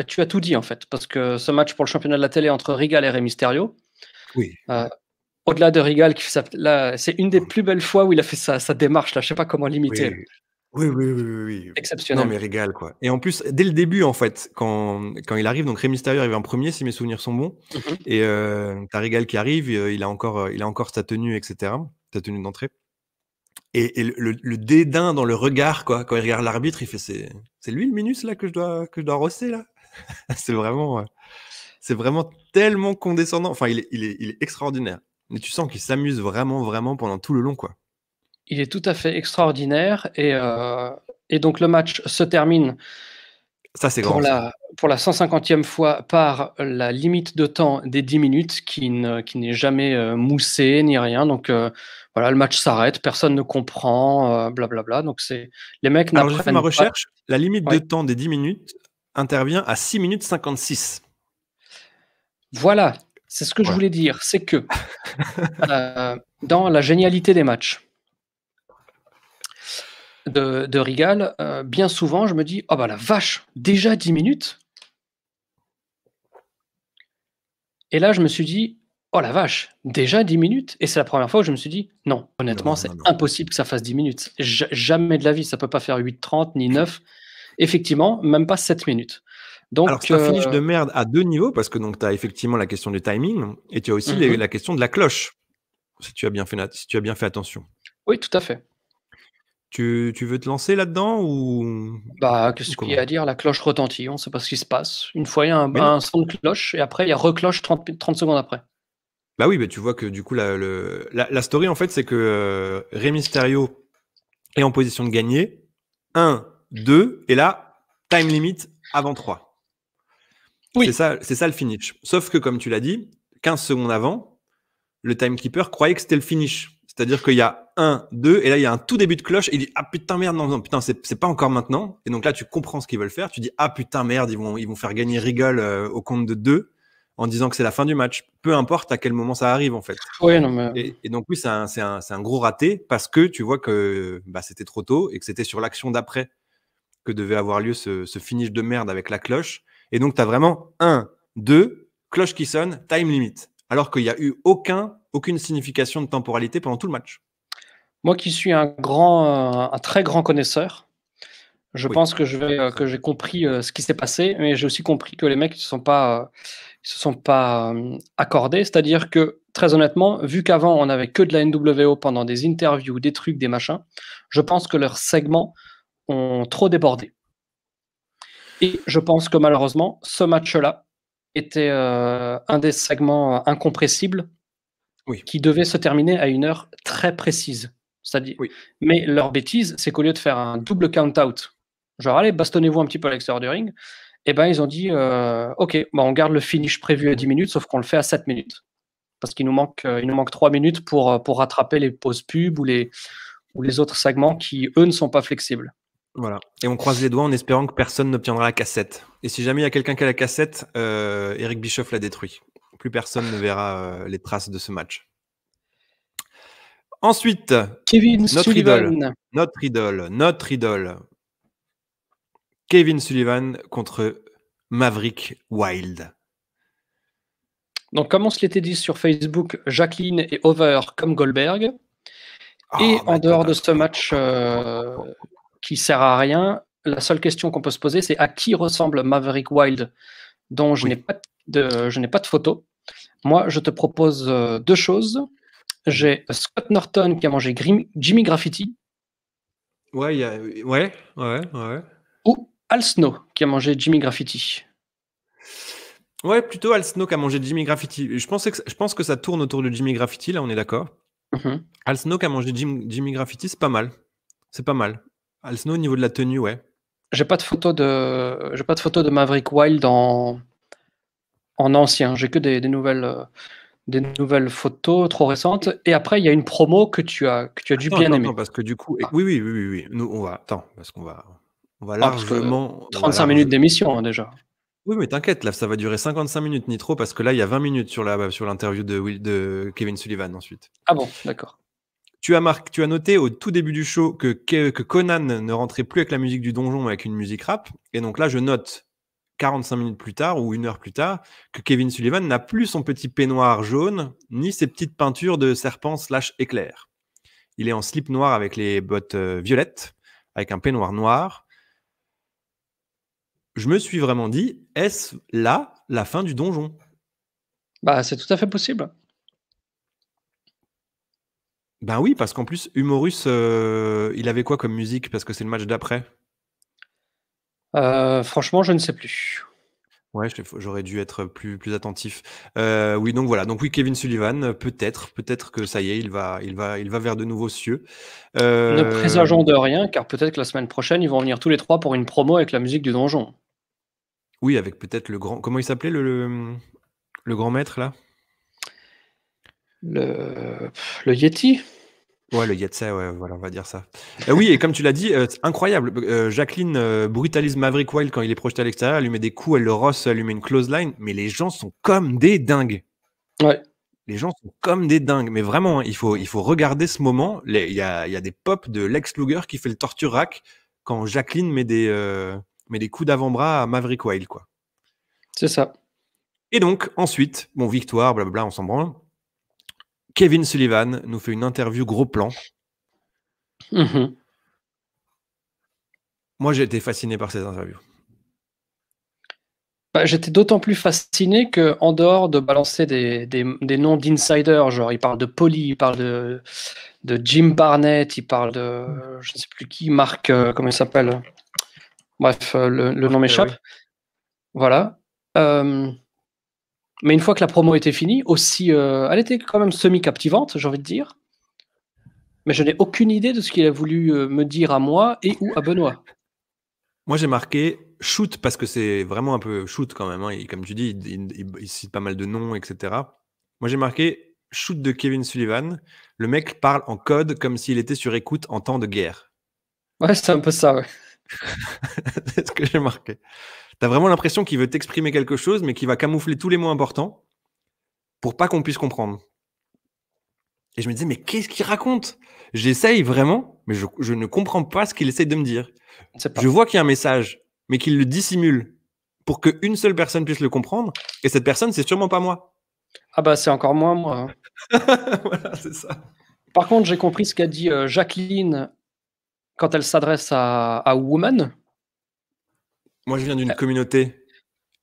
tu as tout dit en fait, parce que ce match pour le championnat de la télé entre Regal et Rey Mysterio, Oui. au-delà de Regal, là, c'est une des plus belles fois où il a fait sa démarche, là, je sais pas comment l'imiter. Oui. Oui. Non, Exceptionnel. mais régale, quoi. Et en plus, dès le début, en fait, quand il arrive, donc Rey Mysterio arrive en premier, si mes souvenirs sont bons. Mhm. Et t'as Regal qui arrive, il a encore sa tenue, etc. Sa tenue d'entrée. Et le dédain dans le regard, quoi, quand il regarde l'arbitre, il fait c'est lui le minus là que je dois rosser là. c'est vraiment tellement condescendant. Enfin, il est extraordinaire. Mais tu sens qu'il s'amuse vraiment pendant tout le long, quoi. Il est tout à fait extraordinaire, et donc le match se termine Ça, c'est pour grand, ça. la 150e fois par la limite de temps des 10 minutes qui n'est jamais moussée ni rien. Donc voilà, le match s'arrête, personne ne comprend, blablabla. Donc les mecs Alors, j'ai fait ma n'apprennent pas. recherche. La limite de Ouais. temps des 10 minutes intervient à 6 minutes 56. Voilà, c'est ce que je Voilà. voulais dire. C'est que dans la génialité des matchs de Regal, bien souvent, je me dis, oh bah la vache, déjà 10 minutes. Et là, je me suis dit, oh la vache, déjà 10 minutes? Et c'est la première fois où je me suis dit, non, honnêtement, c'est Non. impossible que ça fasse 10 minutes. Jamais de la vie, ça peut pas faire 8:30 ni 9. Effectivement, même pas 7 minutes. Alors, Donc, c'est un finish de merde à 2 niveaux parce que donc tu as effectivement la question du timing et tu as aussi mhm. la question de la cloche, si tu as bien fait attention. Oui, tout à fait. Tu veux te lancer là-dedans ou Bah, qu'est-ce qu'il y comment? a à dire? La cloche retentit, on sait pas ce qui se passe. Une fois, il y a Mais non. un son de cloche et après, il y a recloche 30 secondes après. Bah oui, tu vois que du coup la story en fait c'est que Rey Mysterio est en position de gagner 1, 2 et là time limit avant 3. Oui, C'est ça le finish. Sauf que comme tu l'as dit, 15 secondes avant, le timekeeper croyait que c'était le finish. C'est-à-dire qu'il y a 1, 2 et là il y a un tout début de cloche et il dit ah putain merde non putain c'est pas encore maintenant. Et donc là tu comprends ce qu'ils veulent faire, tu dis ah putain merde ils vont faire gagner Regal au compte de 2 en disant que c'est la fin du match. Peu importe à quel moment ça arrive en fait. oui, non, mais Et donc oui, c'est un gros raté parce que tu vois que c'était trop tôt et que c'était sur l'action d'après que devait avoir lieu ce finish de merde avec la cloche. Et donc tu as vraiment 1, 2, cloche qui sonne, time limit. Alors qu'il n'y a eu aucune signification de temporalité pendant tout le match. moi qui suis un très grand connaisseur, je Oui. pense que j'ai compris ce qui s'est passé, mais j'ai aussi compris que les mecs se sont pas accordés. C'est-à-dire que, très honnêtement, vu qu'avant on avait que de la NWO pendant des interviews, des trucs, des machins, je pense que leurs segments ont trop débordé. Et je pense que malheureusement, ce match-là était un des segments incompressibles Oui. qui devait se terminer à une heure très précise. C'est-à-dire, Oui. mais leur bêtise, c'est qu'au lieu de faire un double count-out, genre allez, bastonnez-vous un petit peu à l'extérieur du ring, eh ben, ils ont dit ok, bah, on garde le finish prévu à 10 minutes, sauf qu'on le fait à 7 minutes. Parce qu'il nous manque 3 minutes pour rattraper les pauses pub ou les autres segments qui, eux, ne sont pas flexibles. Voilà. Et on croise les doigts en espérant que personne n'obtiendra la cassette. Et si jamais il y a quelqu'un qui a la cassette, Eric Bischoff l'a détruit. Plus personne ne verra les traces de ce match. Ensuite, Kevin notre Sullivan. idole. Kevin Sullivan contre Maverick Wild. Donc, comme on se l'était dit sur Facebook, Jacqueline est over comme Goldberg. Et en dehors de ce match qui sert à rien, la seule question qu'on peut se poser, c'est à qui ressemble Maverick Wild, dont je n'ai pas de photo. Moi, je te propose 2 choses. J'ai Scott Norton qui a mangé Jimmy Graffiti Ouais, ouais, ouais, ouais. ou Al Snow qui a mangé Jimmy Graffiti. Ouais, plutôt Al Snow qui a mangé Jimmy Graffiti. Je pense que ça tourne autour de Jimmy Graffiti, là, on est d'accord. Mhm. Al Snow qui a mangé Jimmy Graffiti, c'est pas mal. C'est pas mal. Al Snow, au niveau de la tenue, ouais. J'ai pas de photo de Maverick Wild en ancien. J'ai que des nouvelles photos trop récentes. Et après, il y a une promo que tu as dû bien Attends, aimer. parce que du coup, Ah, oui. Nous, parce on va parce que largement, 35 minutes d'émission hein, déjà. Oui, mais t'inquiète, là, ça va durer 55 minutes, ni trop, parce que là, il y a 20 minutes sur l'interview de Kevin Sullivan ensuite. Ah bon, d'accord. Tu as noté au tout début du show que Conan ne rentrait plus avec la musique du donjon, mais avec une musique rap. Et donc là, je note 45 minutes plus tard ou 1 heure plus tard que Kevin Sullivan n'a plus son petit peignoir jaune, ni ses petites peintures de serpent / éclair. Il est en slip noir avec les bottes violettes, avec un peignoir noir. Je me suis vraiment dit, est-ce là la fin du donjon? Bah, c'est tout à fait possible. Ben oui, parce qu'en plus, Humorus, il avait quoi comme musique? Parce que c'est le match d'après. Franchement, je ne sais plus. Ouais, j'aurais dû être plus attentif. Oui, donc voilà. Donc oui, Kevin Sullivan, peut-être que ça y est, il va vers de nouveaux cieux. Ne présageons de rien, car peut-être que la semaine prochaine, ils vont venir tous les 3 pour une promo avec la musique du donjon. Oui, avec peut-être le grand. Comment il s'appelait le grand maître là? Le Yeti? Ouais, le Yetse, ouais, voilà, on va dire ça. Oui, et comme tu l'as dit, incroyable. Jacqueline brutalise Maverick Wild quand il est projeté à l'extérieur, elle lui met des coups, elle le rosse, elle lui met une clothesline, mais les gens sont comme des dingues. Ouais. Les gens sont comme des dingues, mais vraiment, hein, il faut regarder ce moment. Il y a des pops de Lex Luger qui fait le torture rack quand Jacqueline met des coups d'avant-bras à Maverick Wild, quoi. C'est ça. Et donc, ensuite, bon, victoire, blablabla, on s'en branle. Kevin Sullivan nous fait une interview gros plan. Mmh. Moi, j'ai été fasciné par cette interview. Bah, j'étais d'autant plus fasciné qu'en dehors de balancer des noms d'insiders, genre il parle de Polly, il parle de Jim Barnett, il parle de je ne sais plus qui, Marc, comment il s'appelle? Bref, le nom m'échappe. Ouais. Voilà. Mais une fois que la promo était finie, aussi, elle était quand même semi-captivante, j'ai envie de dire. Mais je n'ai aucune idée de ce qu'il a voulu me dire à moi et ou à Benoît. Moi, j'ai marqué shoot parce que c'est vraiment un peu shoot quand même. Hein. Et comme tu dis, il cite pas mal de noms, etc. Moi, j'ai marqué shoot de Kevin Sullivan. Le mec parle en code comme s'il était sur écoute en temps de guerre. Ouais, c'est un peu ça, ouais. C'est ce que j'ai marqué. T'as vraiment l'impression qu'il veut t'exprimer quelque chose, mais qu'il va camoufler tous les mots importants pour pas qu'on puisse comprendre. Et je me disais, mais qu'est-ce qu'il raconte? J'essaye vraiment, mais je ne comprends pas ce qu'il essaye de me dire. Je sais pas. Je vois qu'il y a un message, mais qu'il le dissimule pour qu'une seule personne puisse le comprendre. Et cette personne, c'est sûrement pas moi. Ah bah, c'est encore moins moi, hein. Voilà, c'est ça. Par contre, j'ai compris ce qu'a dit, Jacqueline quand elle s'adresse à Woman. Moi, je viens d'une communauté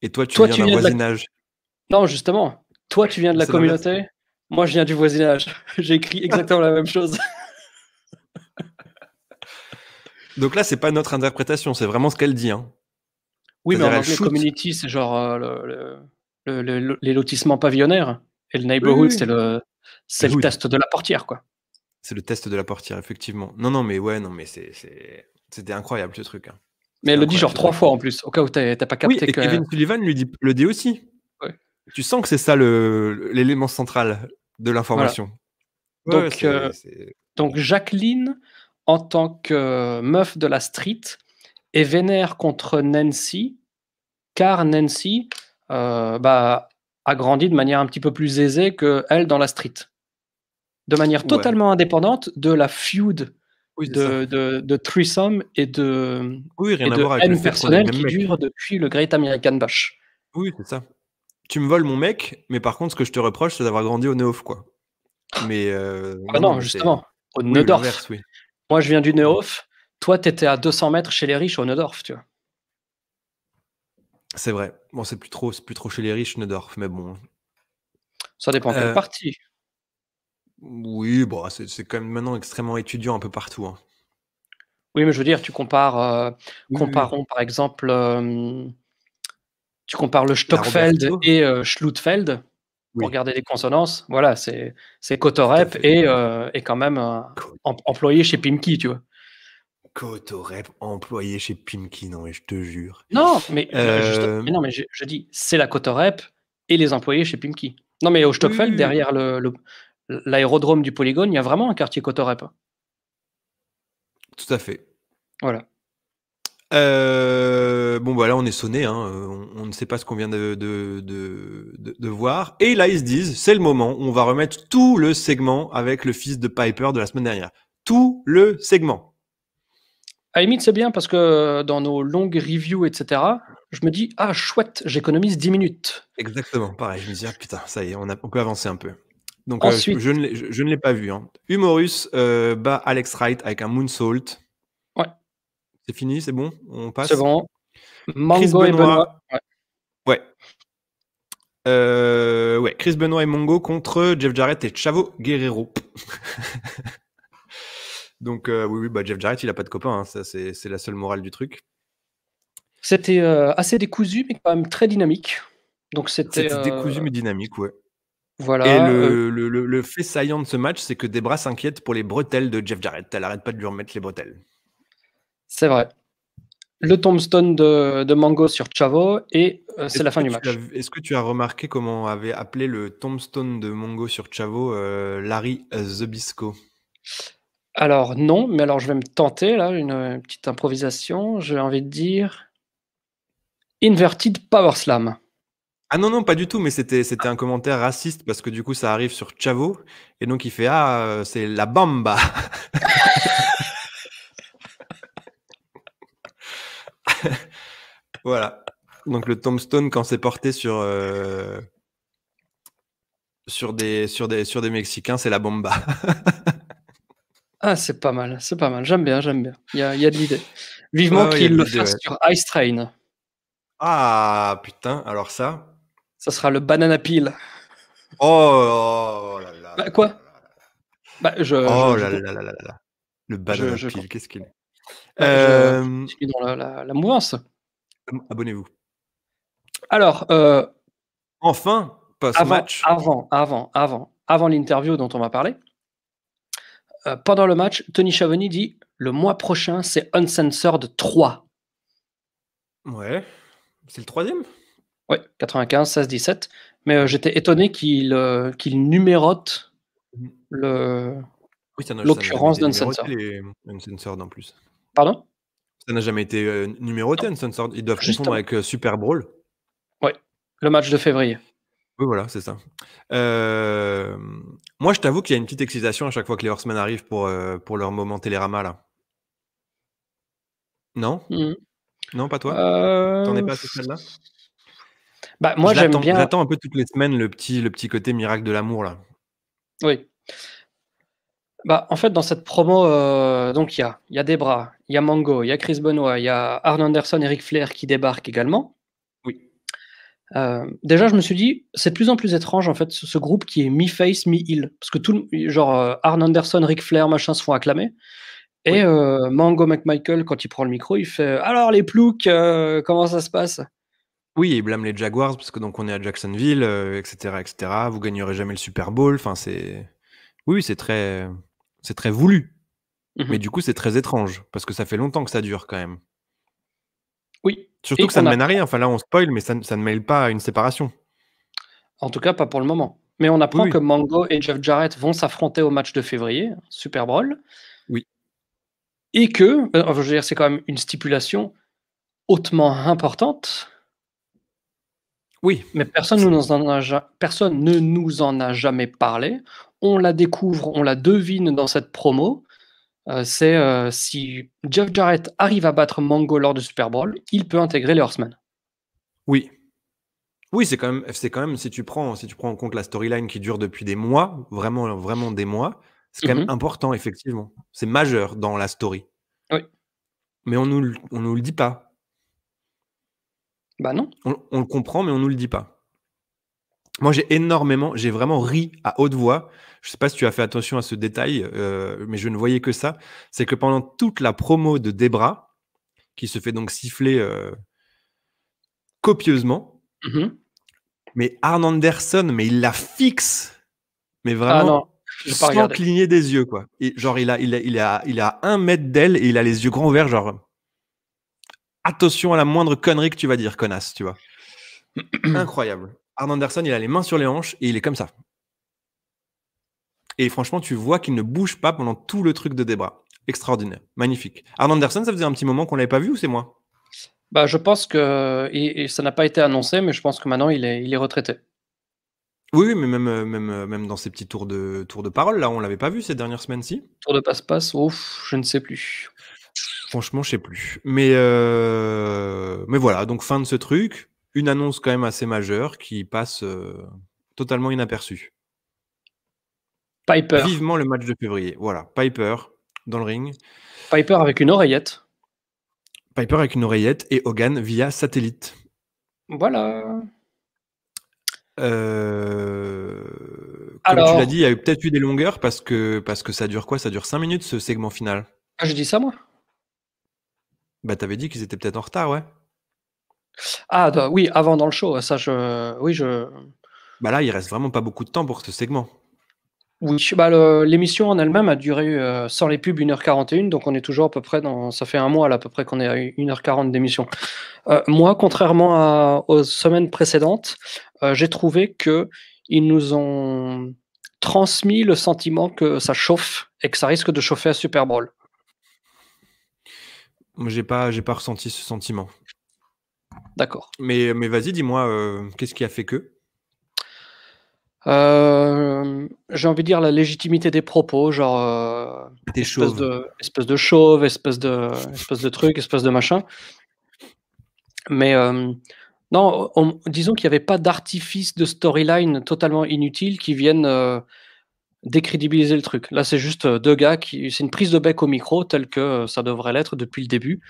et toi, tu Toi, viens tu d'un viens de la voisinage. non, justement, toi, tu viens de la C'est l'inverse. communauté, moi, je viens du voisinage. J'ai écrit exactement la même chose. Donc là, c'est pas notre interprétation, c'est vraiment ce qu'elle dit. Hein. Oui, mais C'est-à-dire, en elle anglais, shoot. community, c'est genre, les lotissements pavillonnaires et le Oui, neighborhood, oui, c'est le oui. test de la portière, quoi. C'est le test de la portière, effectivement. Non, mais ouais, non, mais c'était incroyable ce truc. Hein. Mais elle C'était le dit incroyable genre ce 3 truc. fois en plus, au cas où tu pas Oui, capté et que Kevin Sullivan le dit aussi. ouais, Tu sens que c'est ça l'élément central de voilà. l'information. Ouais, Donc Jacqueline, en tant que meuf de la street, est vénère contre Nancy, car Nancy, bah, a grandi de manière un petit peu plus aisée qu'elle dans la street. De manière ouais. totalement indépendante de la feud Oui, c'est ça. de threesome Oui, rien et à de voir avec le haine fait qu'on ait le personnelle même qui mec. dure depuis le Great American Bash. Oui, c'est ça. Tu me voles mon mec, mais par contre, ce que je te reproche, c'est d'avoir grandi au Neof, quoi. Mais Ah non, non, mais c'est justement, au oui, ou Neudorf. l'inverse, oui. Moi, je viens du Nehof. Toi, tu étais à 200 mètres chez les riches au Neudorf, tu vois? C'est vrai. Bon, c'est plus trop chez les riches, Neudorf, mais bon. Ça dépend quelle Euh, partie. oui, bon, c'est quand même maintenant extrêmement étudiant un peu partout, hein. Oui, mais je veux dire, tu compares, Oui, oui, oui. comparons par exemple, tu compares le La Stockfeld Roberto? et Schlutfeld, pour Oui, garder les consonances. Voilà, c'est tout à Cotorep fait. et quand même employé chez Pimki, tu vois. Cotorep employé chez Pimkin, non, mais je te jure. Non, mais Euh, mais non, mais je dis, c'est la Cotorep et les employés chez Pimki. Non, mais au oui, oui, Stockfeld, oui, derrière l'aérodrome du Polygone, il y a vraiment un quartier Cotorep. tout à fait. Voilà. Bon, bah là, on est sonné, hein. On ne sait pas ce qu'on vient de voir. Et là, ils se disent, c'est le moment, on va remettre tout le segment avec le fils de Piper de la semaine dernière. Tout le segment. À la limite, c'est bien parce que dans nos longues reviews, etc., je me dis, ah chouette, j'économise 10 minutes. Exactement, pareil. Je me dis, ah putain, ça y est, on peut avancer un peu. Donc, Ensuite, je ne l'ai pas vu, hein. Humorus bat Alex Wright avec un moonsault. ouais, C'est fini, c'est bon, on c'est passe. bon. Chris Mango et Benoît. Benoit, Ouais. ouais. Ouais, Chris Benoit et Mongo contre Jeff Jarrett et Chavo Guerrero. Donc, oui, oui, bah, Jeff Jarrett, il a pas de copain, hein. Ça, c'est la seule morale du truc. C'était assez décousu, mais quand même très dynamique. Donc c'était C'était décousu mais dynamique, ouais. Et voilà. le fait saillant de ce match, c'est que Debra s'inquiète pour les bretelles de Jeff Jarrett. Elle arrête pas de lui remettre les bretelles. C'est vrai. Le tombstone de Mango sur Chavo et c'est la fin du match. Est-ce que tu as remarqué comment avait appelé le tombstone de Mongo sur Chavo Larry Zbyszko? Alors non, mais alors je vais me tenter là, une petite improvisation. J'ai envie de dire Inverted Power Slam. Ah non, non, pas du tout, mais c'était un commentaire raciste parce que du coup, ça arrive sur Chavo. Et donc, il fait ah, c'est la bamba. Voilà. Donc, le tombstone, quand c'est porté sur des Mexicains, c'est la bomba. Ah, c'est pas mal, c'est pas mal. J'aime bien, j'aime bien. Il y a de l'idée. Vivement Ouais, ouais, il y a qu'il de le l'idée, fasse ouais. sur Ice Train. Ah, putain, alors ça. Ça sera le banana peel. Oh là là là Bah, là là quoi? là. Bah, Oh là là là là là. Le je banana je peel, qu'est-ce qu'il est? bah, je Euh, continue dans la mouvance. Abonnez-vous. Alors, Enfin, avant post-match. avant avant avant avant l'interview dont on m'a parlé, pendant le match, Tony Schiavone dit: «Le mois prochain, c'est Uncensored 3». Ouais. C'est le troisième? Ouais, 95, 16, 17. Mais, Ouais. j'étais étonné qu'il numérote Mhm. le Oui, ça n'a jamais l'occurrence été numéroté, d'Uncensored. les Uncensored en plus. Pardon? Ça n'a jamais été numéroté, Non, Uncensored. Ils doivent confondre justement. avec Super Brawl. Ouais, le match de février. Oui, voilà, c'est ça. Moi, je t'avoue qu'il y a une petite excitation à chaque fois que les Horsemen arrivent pour leur moment Télérama, là. Non? Mmh mh. Non, pas toi? T'en es Heu, pas à ce stade-là? Bah, moi, j'aime bien J'attends un peu toutes les semaines le petit côté miracle de l'amour, là. oui. Bah, en fait, dans cette promo, donc il y a Debra, il y a Mango, il y a Chris Benoit, il y a Arn Anderson et Ric Flair qui débarquent également. Oui. Déjà, je me suis dit: «C'est de plus en plus étrange, en fait, ce groupe qui est mi-face, mi-heel». Parce que tout le genre, Arn Anderson, Ric Flair, machin, se font acclamer et Oui. Mango McMichael, quand il prend le micro, il fait: «Alors les ploucs, comment ça se passe?» Oui, ils blâment les Jaguars parce que donc on est à Jacksonville, et cetera, et cetera. Vous gagnerez jamais le Super Bowl. Enfin, c'est oui, oui, c'est très voulu. Mmh Mais mh. du coup, c'est très étrange parce que ça fait longtemps que ça dure quand même. Oui Surtout et que ça on ne mène à apprend rien. Enfin, là, on spoil, mais ça ne mêle pas à une séparation. en tout cas, pas pour le moment. Mais on Oui, apprend que oui. Mango et Jeff Jarrett vont s'affronter au match de février, Super Bowl Oui. et que, je veux dire, c'est quand même une stipulation hautement importante, Oui. mais C'est personne ne nous en a jamais parlé. On la découvre, on la devine dans cette promo. C'est, si Jeff Jarrett arrive à battre Mango lors du Super Bowl, il peut intégrer les Horsemen. oui. Oui, c'est quand même si tu prends en compte la storyline qui dure depuis des mois, vraiment, vraiment des mois, c'est quand même Mmh. important effectivement. C'est majeur dans la story. Oui. Mais on nous le dit pas. Bah, non. On le comprend, mais on nous le dit pas. Moi, j'ai vraiment ri à haute voix. Je sais pas si tu as fait attention à ce détail, mais je ne voyais que ça. C'est que pendant toute la promo de Debra, qui se fait donc siffler copieusement, Mmh. mais Arn Anderson, mais il la fixe, mais Ah non, vraiment j'ai pas sans regardé. cligner des yeux, quoi. Et genre, il a 1 mètre d'elle et il a les yeux grands ouverts, genre attention à la moindre connerie que tu vas dire, connasse, tu vois. Incroyable. Arn Anderson, il a les mains sur les hanches et il est comme ça. Et franchement, tu vois qu'il ne bouge pas pendant tout le truc de Debra. Extraordinaire, magnifique. Arn Anderson, ça faisait un petit moment qu'on l'avait pas vu ou c'est moi? Bah, je pense que et ça n'a pas été annoncé, mais je pense que maintenant il est retraité. Oui, oui, mais même dans ces petits tours de parole là, on l'avait pas vu ces dernières semaines-ci? Tour de passe-passe, ouf, je ne sais plus. Franchement, je sais plus. Mais voilà, donc fin de ce truc. Une annonce quand même assez majeure qui passe, totalement inaperçue. Piper. Vivement le match de février. Voilà, Piper dans le ring. Piper avec une oreillette. Piper avec une oreillette et Hogan via satellite. Voilà. Comme tu l'as dit, Alors il y a peut-être eu des longueurs parce que ça dure quoi? Ça dure 5 minutes ce segment final. ah, j'ai dit ça moi? Bah, tu avais dit qu'ils étaient peut-être en retard, ouais? Ah da oui, avant dans le show, ça je oui je Bah, là, il reste vraiment pas beaucoup de temps pour ce segment. oui, bah, le l'émission en elle-même a duré, sans les pubs 1h41, donc on est toujours à peu près dans ça fait un mois là à peu près qu'on est à 1h40 d'émission. Moi, contrairement aux semaines précédentes, j'ai trouvé qu'ils nous ont transmis le sentiment que ça chauffe et que ça risque de chauffer à Super Bowl. Moi, j'ai pas ressenti ce sentiment. D'accord. Mais vas-y, dis-moi, qu'est-ce qui a fait que? J'ai envie de dire la légitimité des propos, genre, Tu chauve. espèce de chauve, espèce de truc, espèce de machin. Mais, non, disons qu'il y avait pas d'artifice de storyline totalement inutile qui viennent, décrédibiliser le truc. Là, c'est juste, 2 gars qui c'est une prise de bec au micro telle que, ça devrait l'être depuis le début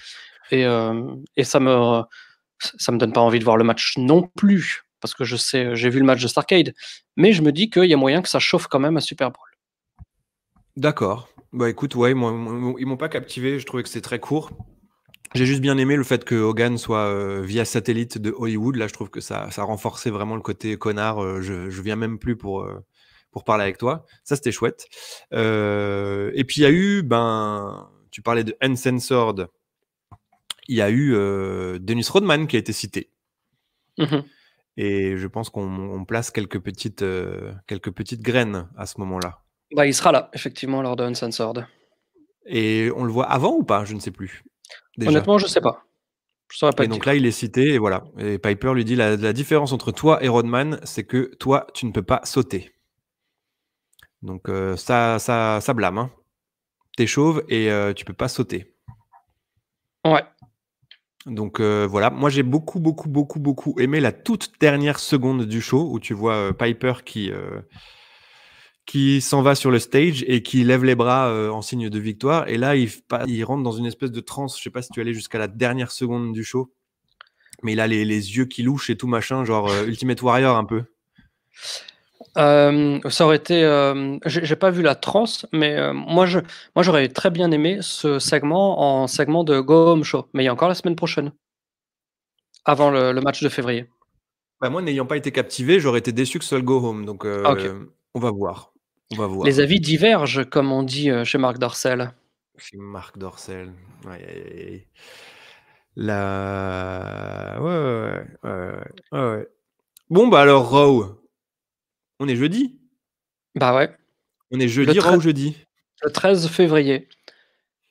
et ça me donne pas envie de voir le match non plus, parce que je sais, j'ai vu le match de Starrcade, mais je me dis qu'il y a moyen que ça chauffe quand même à Super Bowl. D'accord. Bah, écoute, ouais, moi, ils m'ont pas captivé, je trouvais que c'est très court. J'ai juste bien aimé le fait que Hogan soit, via satellite de Hollywood. Là, je trouve que ça renforçait vraiment le côté connard, je viens même plus pour parler avec toi. Ça, c'était chouette. Et puis il y a eu, ben, tu parlais de Uncensored. Il y a eu, Dennis Rodman qui a été cité Mmh. et je pense qu'on place quelques petites graines à ce moment-là Bah, il sera là, effectivement, lors de Uncensored. et on le voit avant ou pas? Je ne sais plus, déjà. Honnêtement, je sais pas. Je saurais pas Et te donc là, dire. il est cité et voilà. Et Piper lui dit: «La différence entre toi et Rodman, c'est que toi, tu ne peux pas sauter». Donc ça blâme, hein. Tu es chauve et tu peux pas sauter. Ouais. Donc voilà. Moi, j'ai beaucoup, beaucoup, beaucoup, beaucoup aimé la toute dernière seconde du show où tu vois, Piper qui s'en va sur le stage et qui lève les bras, en signe de victoire et là, il rentre dans une espèce de transe. Je sais pas si tu es allé jusqu'à la dernière seconde du show, mais il a les yeux qui louchent et tout machin, genre, Ultimate Warrior un peu. Ça aurait été, j'ai pas vu la transe, mais, moi j'aurais très bien aimé ce segment en segment de Go Home Show, mais il y a encore la semaine prochaine, avant le match de février. Bah, moi, n'ayant pas été captivé, j'aurais été déçu que ce soit le go home donc Ah OK. on va voir, on va Les voir. avis divergent, comme on dit, chez Marc Dorcel. Chez Marc Dorcel. Aïe, aïe, aïe, aïe. La ouais, ouais, ouais, ouais, ouais, ouais, ouais. Bon, bah, alors Raw, on est jeudi? Bah ouais, On est le jeudi, treize Raw jeudi. le 13 février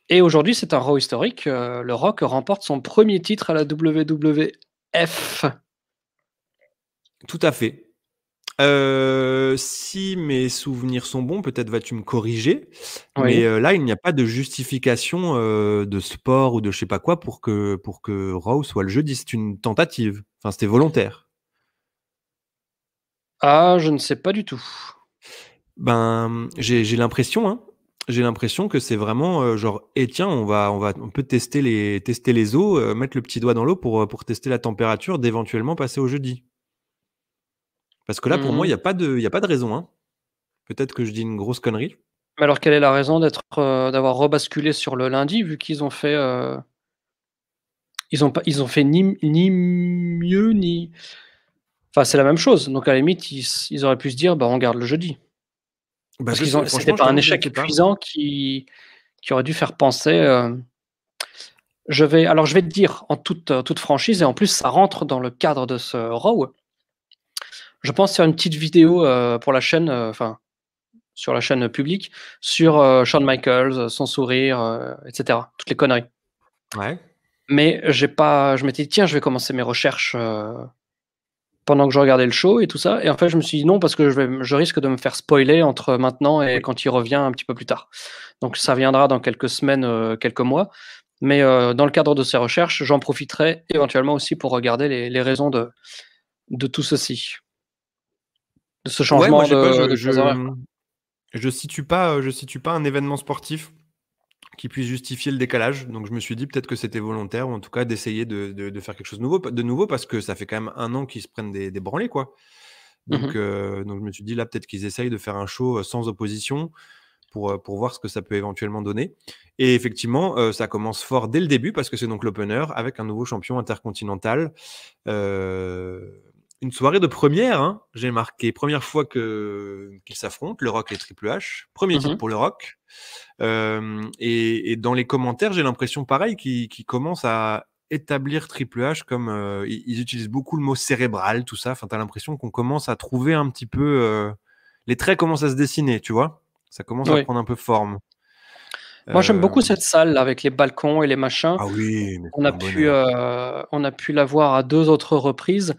et aujourd'hui, c'est un Raw historique, le Rock remporte son premier titre à la WWF. Tout à fait. Si mes souvenirs sont bons, peut-être vas-tu me corriger, mais Oui. là, il n'y a pas de justification, de sport ou de je sais pas quoi pour que Raw soit le jeudi. C'est une tentative. Enfin, c'était volontaire. Ah, je ne sais pas du tout. Ben, j'ai l'impression, hein, j'ai l'impression que c'est vraiment, genre: «Eh tiens, on peut tester les eaux, mettre le petit doigt dans l'eau pour tester la température, d'éventuellement passer au jeudi». Parce que là, pour moi, il Mmh. y a pas de raison, hein. Peut-être que je dis une grosse connerie. Mais alors quelle est la raison d'avoir rebasculé sur le lundi vu qu'ils ont fait, ils ont fait ni mieux ni enfin, c'est la même chose, donc à la limite, ils auraient pu se dire: «Bah, on garde le jeudi». Bah, Parce je qu'ils sais ont c'était franchement, je pas un t'avoue, je ne échec sais pas. cuisant qui aurait dû faire penser, je vais te dire en toute franchise et en plus ça rentre dans le cadre de ce Raw. Je pense faire une petite vidéo, pour la chaîne, enfin sur la chaîne publique sur, Shawn Michaels, son sourire, et cetera, toutes les conneries. Ouais. Mais je m'étais dit: «Tiens, je vais commencer mes recherches, pendant que je regardais le show et tout ça» et en fait, je me suis dit: «Non» parce que je risque de me faire spoiler entre maintenant et Oui. quand il revient un petit peu plus tard. Donc ça viendra dans quelques semaines, quelques mois, mais dans le cadre de ces recherches, j'en profiterai éventuellement aussi pour regarder les raisons de tout ceci, de ce Ouais, moi, changement je sais pas, de fuseau horaire, quoi. je situe pas un événement sportif qui puisse justifier le décalage. Donc je me suis dit peut-être que c'était volontaire ou en tout cas d'essayer de faire quelque chose de nouveau parce que ça fait quand même 1 an qu'ils se prennent des branlées, quoi. Mmh. Donc je me suis dit là, peut-être qu'ils essayent de faire un show, sans opposition pour voir ce que ça peut éventuellement donner et effectivement, ça commence fort dès le début parce que c'est donc l'opener avec un nouveau champion intercontinental. Heu, une soirée de première, hein, j'ai marqué. Première fois qu'ils s'affrontent, le Rock et Triple H. Premier titre Mmh. pour le Rock. Et dans les commentaires, j'ai l'impression pareil qu'ils commencent à établir Triple H comme, ils utilisent beaucoup le mot cérébral, tout ça. Enfin, tu as l'impression qu'on commence à trouver un petit peu, les traits commencent à se dessiner, tu vois? Ça commence à Oui. prendre un peu forme. Moi, j'aime beaucoup Hem, cette salle là avec les balcons et les machins. ah oui, mais c'est un bonheur. On a pu la voir à 2 autres reprises. Oui,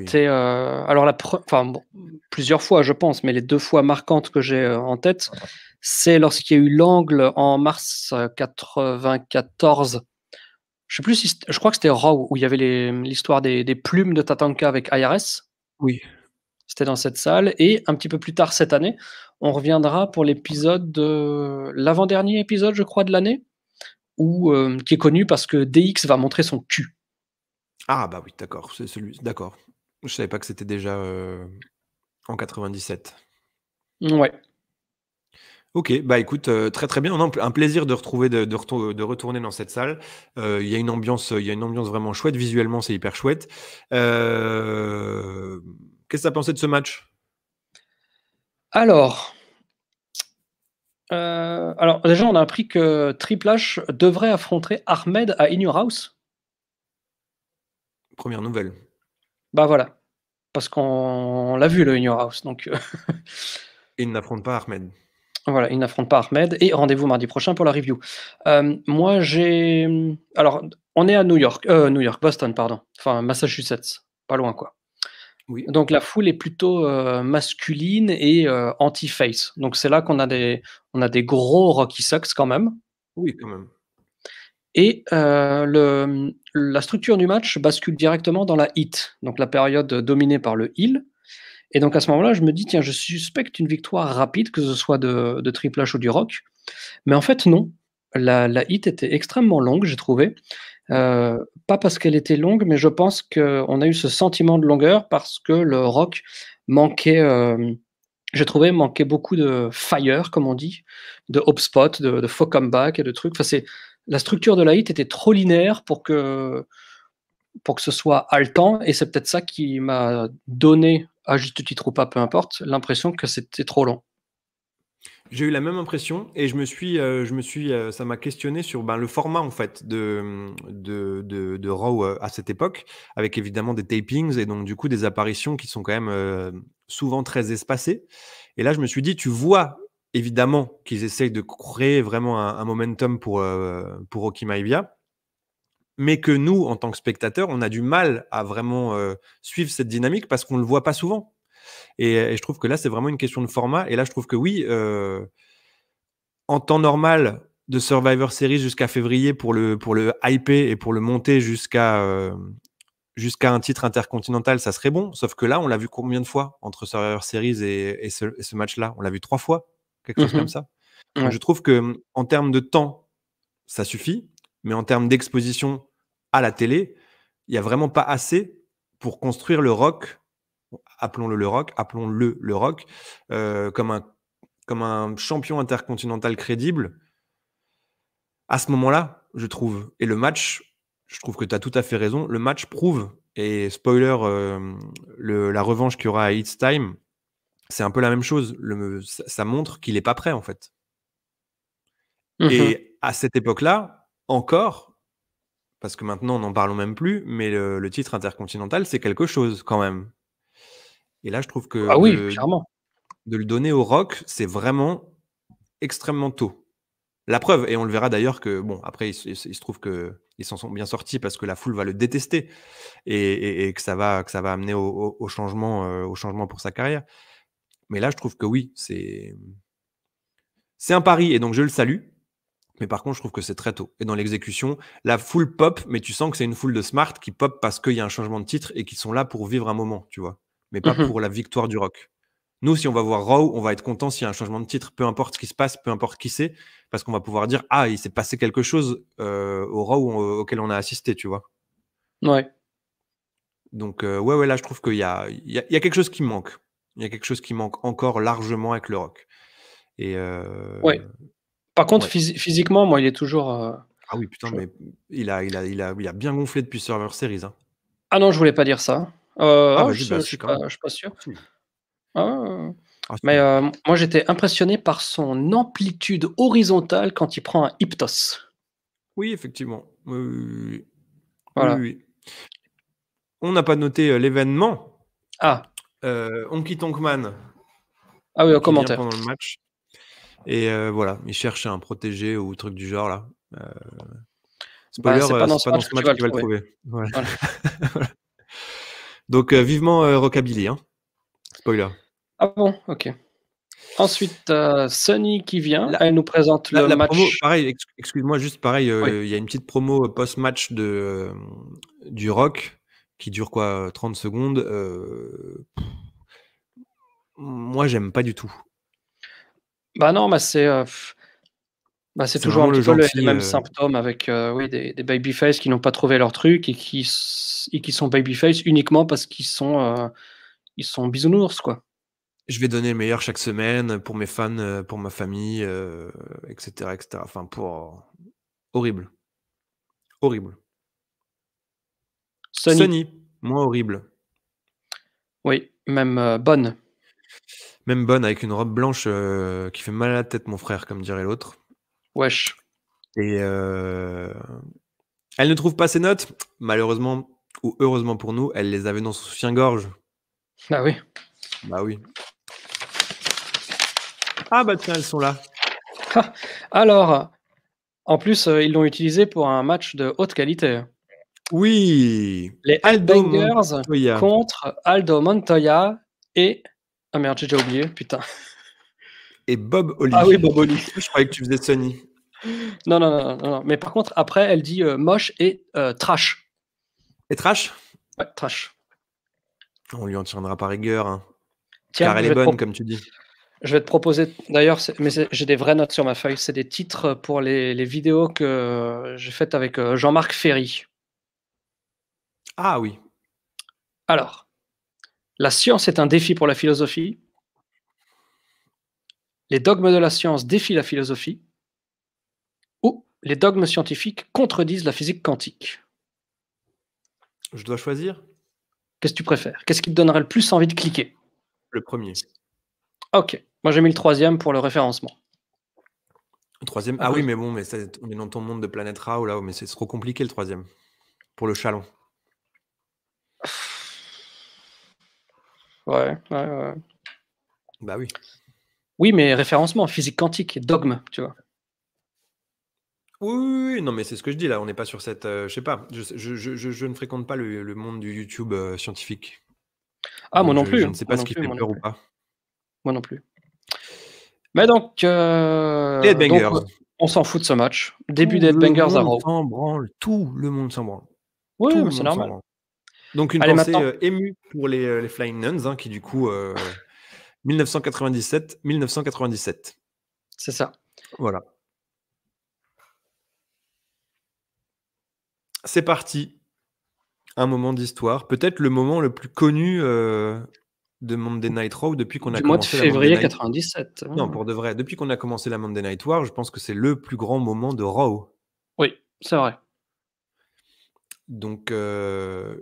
C'était, alors enfin bon, plusieurs fois je pense, mais les 2 fois marquantes que j'ai, en tête, c'est lorsqu'il y a eu l'angle en mars, 94. Je sais plus si je crois que c'était Raw où il y avait l'histoire des plumes de Tatanka avec IRS. oui. C'était dans cette salle et un petit peu plus tard cette année, on reviendra pour l'épisode de l'avant-dernier épisode je crois de l'année où, qui est connu parce que DX va montrer son cul. Ah bah oui, d'accord, c'est celui d'accord. Je savais pas que c'était déjà, en 97. Ouais. OK, bah, écoute, très, très bien. Non, un plaisir de retrouver de retourner dans cette salle. Il y a une ambiance vraiment chouette. Visuellement, c'est hyper chouette. Qu'est-ce que tu as pensé de ce match? Alors, alors déjà on a appris que Triple H devrait affronter Ahmed à In Your House. Première nouvelle. Bah, voilà, parce qu'on l'a vu le In Your House donc Et il n'affronte pas Ahmed. voilà, il n'affronte pas Ahmed et rendez-vous mardi prochain pour la review. Moi j'ai, alors on est à New York, Boston pardon, enfin Massachusetts, pas loin quoi. Oui. Donc la foule est plutôt, masculine et anti-face. Donc c'est là qu'on a on a des gros Rocky Sox quand même Oui, quand même. et la structure du match bascule directement dans la heat, donc la période dominée par le heel et donc à ce moment-là, je me dis: «Tiens, je suspecte une victoire rapide, que ce soit de Triple H ou du Rock». Mais en fait non. La heat était extrêmement longue, j'ai trouvé. Oui. Pas parce qu'elle était longue, mais je pense qu'on a eu ce sentiment de longueur parce que le Rock manquait, j'ai trouvé, manquait beaucoup de fire, comme on dit, de hop spot, de faux comeback et de trucs. Enfin, c'est la structure de la hit était trop linéaire pour que ce soit haletant et c'est peut-être ça qui m'a donné, à juste titre ou pas, peu importe, l'impression que c'était trop long. J'ai eu la même impression et ça m'a questionné sur, ben, le format en fait de Raw, à cette époque, avec évidemment des tapings et donc du coup des apparitions qui sont quand même, souvent très espacées et là je me suis dit: «Tu vois évidemment qu'ils essayent de créer vraiment un momentum pour Rocky Maivia, mais que nous, en tant que spectateurs, on a du mal à vraiment, suivre cette dynamique parce qu'on le voit pas souvent» et je trouve que là, c'est vraiment une question de format et là je trouve que oui, en temps normal de Survivor Series jusqu'à février pour le hyper et pour le monter jusqu'à un titre intercontinental, ça serait bon. Sauf que là, on l'a vu combien de fois entre Survivor Series et ce match-là? On l'a vu 3 fois, quelque chose comme Mmh. ça. Donc Ouais. je trouve que, en termes de temps, ça suffit, mais en termes d'exposition à la télé, il y a vraiment pas assez pour construire le Rock appelons-le le Rock, comme un champion intercontinental crédible, à ce moment-là, je trouve. Et le match, je trouve que tu as tout à fait raison, le match prouve, et spoiler, la revanche qu'il y aura à It's Time, c'est un peu la même chose. Ça montre qu'il est pas prêt, en fait. Et à cette époque-là, encore, parce que maintenant, n'en parlons même plus, mais le titre intercontinental, c'est quelque chose quand même. Et là, je trouve que Ah oui, clairement. de le donner au Rock, c'est vraiment extrêmement tôt. La preuve, et on le verra d'ailleurs que, bon, après, il se trouve qu'ils s'en sont bien sortis parce que la foule va le détester et que ça va amener au changement pour sa carrière. Mais là, je trouve que oui, c'est un pari et donc je le salue. Mais par contre, je trouve que c'est très tôt. Et dans l'exécution, la foule pop, mais tu sens que c'est une foule de smart qui pop parce qu'il y a un changement de titre et qui sont là pour vivre un moment, tu vois. Mais pas pour la victoire du Rock. Nous, si on va voir Raw, on va être content s'il y a un changement de titre, peu importe ce qui se passe, peu importe qui c'est, parce qu'on va pouvoir dire ah, il s'est passé quelque chose au Raw auquel on a assisté, tu vois. Ouais. Donc ouais, là, je trouve qu'il y a quelque chose qui manque. Il y a quelque chose qui manque encore largement avec le Rock. Et Ouais. Par contre, ouais. physiquement, moi, il est toujours, Ah oui, putain, je mais il a bien gonflé depuis Survivor Series, hein. ah non, je voulais pas dire ça. Ah Ah, vas-y, bah je si suis quand pas même. je suis pas sûr. Si. Ah ouais, ouais, ouais. Ah Mais, si. moi, j'étais impressionné par son amplitude horizontale quand il prend un Hyptos. Oui, effectivement. Oui, oui, oui, oui. Oui, oui, Voilà. oui. On n'a pas noté, l'événement. Ah! Honky Tonk Man Ah oui, en qui vient commentaire. pendant le match et voilà, il cherche un protégé ou truc du genre là. Bah, Spoiler, c'est pas dans c'est ce pas dans match ce que tu match vas le qu'il va le trouver. trouver. Voilà. Voilà. Donc vivement, Rockabilly, hein. Spoiler. Ah bon? OK. Ensuite, Sunny qui vient, La elle nous présente le la promo, match. pareil, excuse-moi, juste pareil, Oui. il y a une petite promo post-match du Rock qui dure quoi, 30 secondes, moi j'aime pas du tout. Bah, non, bah, c'est C'est toujours un vraiment le petit peu les gentil, mêmes symptômes avec, oui, des babyface qui n'ont pas trouvé leur truc et qui sont babyface uniquement parce ils sont bisounours, quoi. je vais donner le meilleur chaque semaine pour mes fans, pour ma famille, et cetera et cetera. Enfin horrible, horrible. Sunny, Sunny, moins horrible. oui, même, bonne. Même bonne avec une robe blanche, qui fait mal à la tête mon frère, comme dirait l'autre Wesh. et elle ne trouve pas ses notes. Malheureusement ou heureusement pour nous, elle les avait dans son soutien-gorge. Ah oui. Bah oui. Ah bah tiens, elles sont là. Alors, en plus, ils l'ont utilisé pour un match de haute qualité. Oui! Les Aldo Headbangers Montoya contre Aldo Montoya et ah merde, j'ai déjà oublié, putain. et Bob Ah oui, Holly. Bob Holly. Je croyais que tu faisais Sunny. Non, non, non, non, non, mais par contre après elle dit, moche et trash. Et Trash? Ouais, trash. On lui en tiendra par rigueur, hein, Tiens, car elle est bonne comme tu dis. je vais te proposer d'ailleurs, j'ai des vraies notes sur ma feuille, c'est des titres pour les vidéos que j'ai faites avec, Jean-Marc Ferry. Ah oui. Alors, la science est un défi pour la philosophie. Les dogmes de la science défient la philosophie. Ou les dogmes scientifiques contredisent la physique quantique. Je dois choisir? Qu'est-ce que tu préfères? Qu'est-ce qui te donnerait le plus envie de cliquer? Le 1er. OK. Moi, j'ai mis le troisième pour le référencement. Le 3e, À ah oui, cause mais bon, mais on est dans ton monde de Planète Rao là, mais c'est trop compliqué le 3e. Pour le Chalon. ouais, ouais, ouais. Bah oui. Oui, mais référencement, physique quantique, dogme, tu vois? Oui, oui, oui, non, mais c'est ce que je dis là, on n'est pas sur cette, je sais pas, je ne fréquente pas le monde du YouTube, scientifique. Ah, moi Donc non je plus, ne sais pas moi ce non qui plus, fait moi non peur ou plus, pas. moi non plus. Mais Les donc Headbangers. on s'en fout de ce match. Début Tout des le Headbangers à monde Raw. s'en branle, tout le monde s'en branle. Oui, Tout mais le c'est monde s'en normal. branle. Donc une Allez pensée, maintenant émue pour les Flying Nuns, hein, qui du coup, 1997. c'est ça. Voilà. C'est parti. Un moment d'histoire, peut-être le moment le plus connu, de Monday Night Raw depuis qu'on a Du mois de commencé la Monday février Night. 97. Non, pour de vrai, depuis qu'on a commencé la Monday Night War, je pense que c'est le plus grand moment de Raw. Oui, c'est vrai. Donc,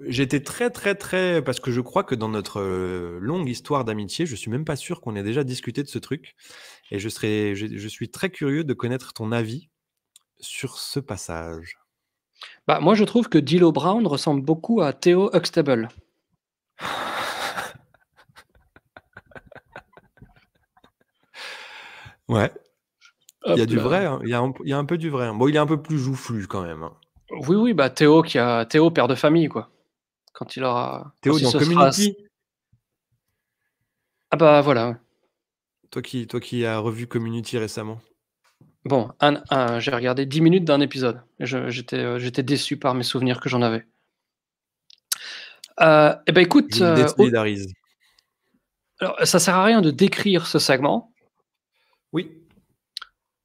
j'étais très, très, très parce que je crois que dans notre, longue histoire d'amitié, je suis même pas sûr qu'on ait déjà discuté de ce truc et je suis très curieux de connaître ton avis sur ce passage. Bah, moi, je trouve que D'Lo Brown ressemble beaucoup à Theo Huxtable. Ouais, il y a Hop du là. vrai, hein, il y a un peu du vrai, hein. Bon, il est un peu plus joufflu quand même, hein. Oui, oui, bah, Théo, père de famille, quoi. Quand Théo il dans se sera ass Community, ah bah, voilà, ouais. toi qui as revu Community récemment. Bon, j'ai regardé 10 minutes d'un épisode. J'étais déçu par mes souvenirs que j'en avais. Et bah, écoute, Je me désolidarise. alors ça sert à rien de décrire ce segment. Oui.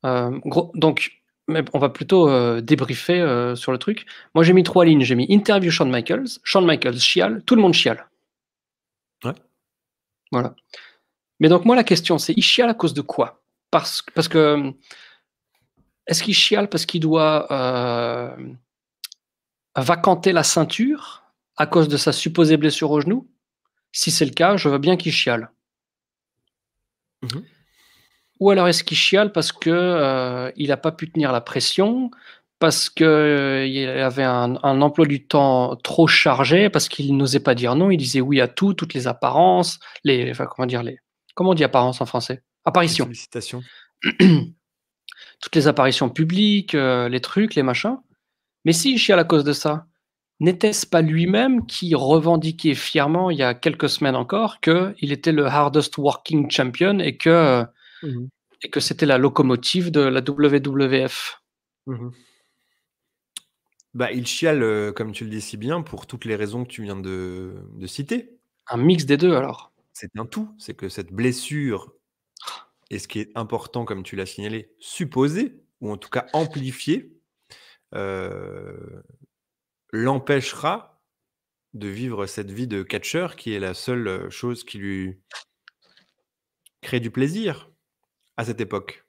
Gros donc mais on va plutôt, débriefer, sur le truc. Moi, j'ai mis 3 lignes. J'ai mis interview Shawn Michaels chiale, tout le monde chiale. Ouais. Voilà. Mais donc moi, la question, c'est il chiale à cause de quoi? Parce que, est-ce qu'il chiale parce qu'il doit, vacanter la ceinture à cause de sa supposée blessure au genou? Si c'est le cas, je veux bien qu'il chiale. Mmh. Ou alors est-ce qu'il chiale parce que, il a pas pu tenir la pression, parce que, il avait un emploi du temps trop chargé, parce qu'il n'osait pas dire non, il disait oui à tout, toutes les apparences, comment on dit apparence en français? Les Apparitions. sollicitations. Toutes les apparitions publiques, les trucs, les machins. Mais s'il chiale à cause de ça, n'était-ce pas lui-même qui revendiquait fièrement il y a quelques semaines encore qu'il était le hardest working champion Mmh. et que c'était la locomotive de la WWF? Mmh. Bah, il chiale, comme tu le dis si bien, pour toutes les raisons que tu viens de citer. Un mix des 2 alors. C'est un tout, c'est que cette blessure et ce qui est important, comme tu l'as signalé, supposé ou en tout cas amplifié, heu, l'empêchera de vivre cette vie de catcheur qui est la seule, chose qui lui crée du plaisir à cette époque.